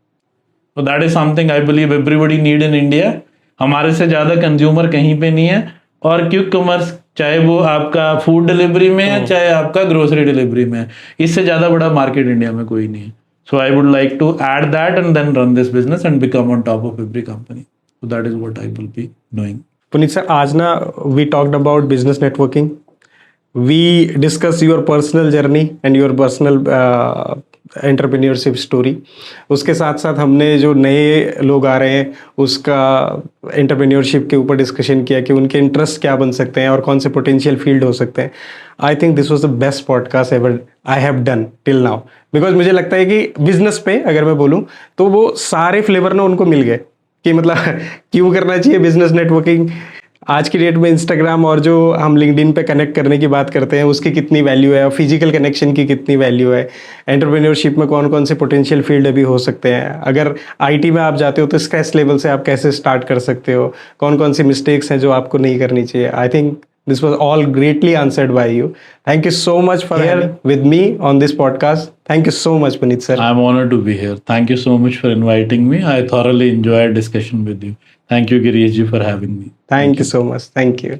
So that is something I believe everybody need in India. हमारे से ज्यादा consumer कहीं पे नहीं है, और quick commerce चाहे वो आपका फूड डिलीवरी में है चाहे आपका ग्रोसरी डिलीवरी में है, इससे ज्यादा बड़ा मार्केट इंडिया में कोई नहीं है। So I would like to add that and then run this business and become on top of every company. So that is what I will be doing. Puneet sir, आज ना we talked about business networking, we discuss your personal journey and your personal entrepreneurship story. उसके साथ साथ हमने जो नए लोग आ रहे हैं उसका एंटरप्रेन्योरशिप के ऊपर डिस्कशन किया कि उनके इंटरेस्ट क्या बन सकते हैं और कौन से पोटेंशियल फील्ड हो सकते हैं। I think this was the best podcast ever I have done till now, because मुझे लगता है कि बिजनेस पे अगर मैं बोलूँ तो वो सारे फ्लेवर ना उनको मिल गए कि मतलब क्यों करना चाहिए बिजनेस नेटवर्किंग। आज की डेट में इंस्टाग्राम और जो हम लिंक्डइन पे कनेक्ट करने की बात करते हैं उसकी कितनी वैल्यू है और फिजिकल कनेक्शन की कितनी वैल्यू है। एंटरप्रेन्योरशिप में कौन कौन से पोटेंशियल फील्ड अभी हो सकते हैं। अगर आईटी में आप जाते हो तो स्क्रैच लेवल से आप कैसे स्टार्ट कर सकते हो, कौन कौन सी मिस्टेक्स हैं जो आपको नहीं करनी चाहिए। I think this was all greatly answered by you. Thank you so much for here with me on this podcast. Thank you so much, Puneet sir. I'm honored to be here. Thank you so much for inviting me. I thoroughly enjoyed discussion with you. Thank you, Girish ji, for having me. Thank you so much. Thank you.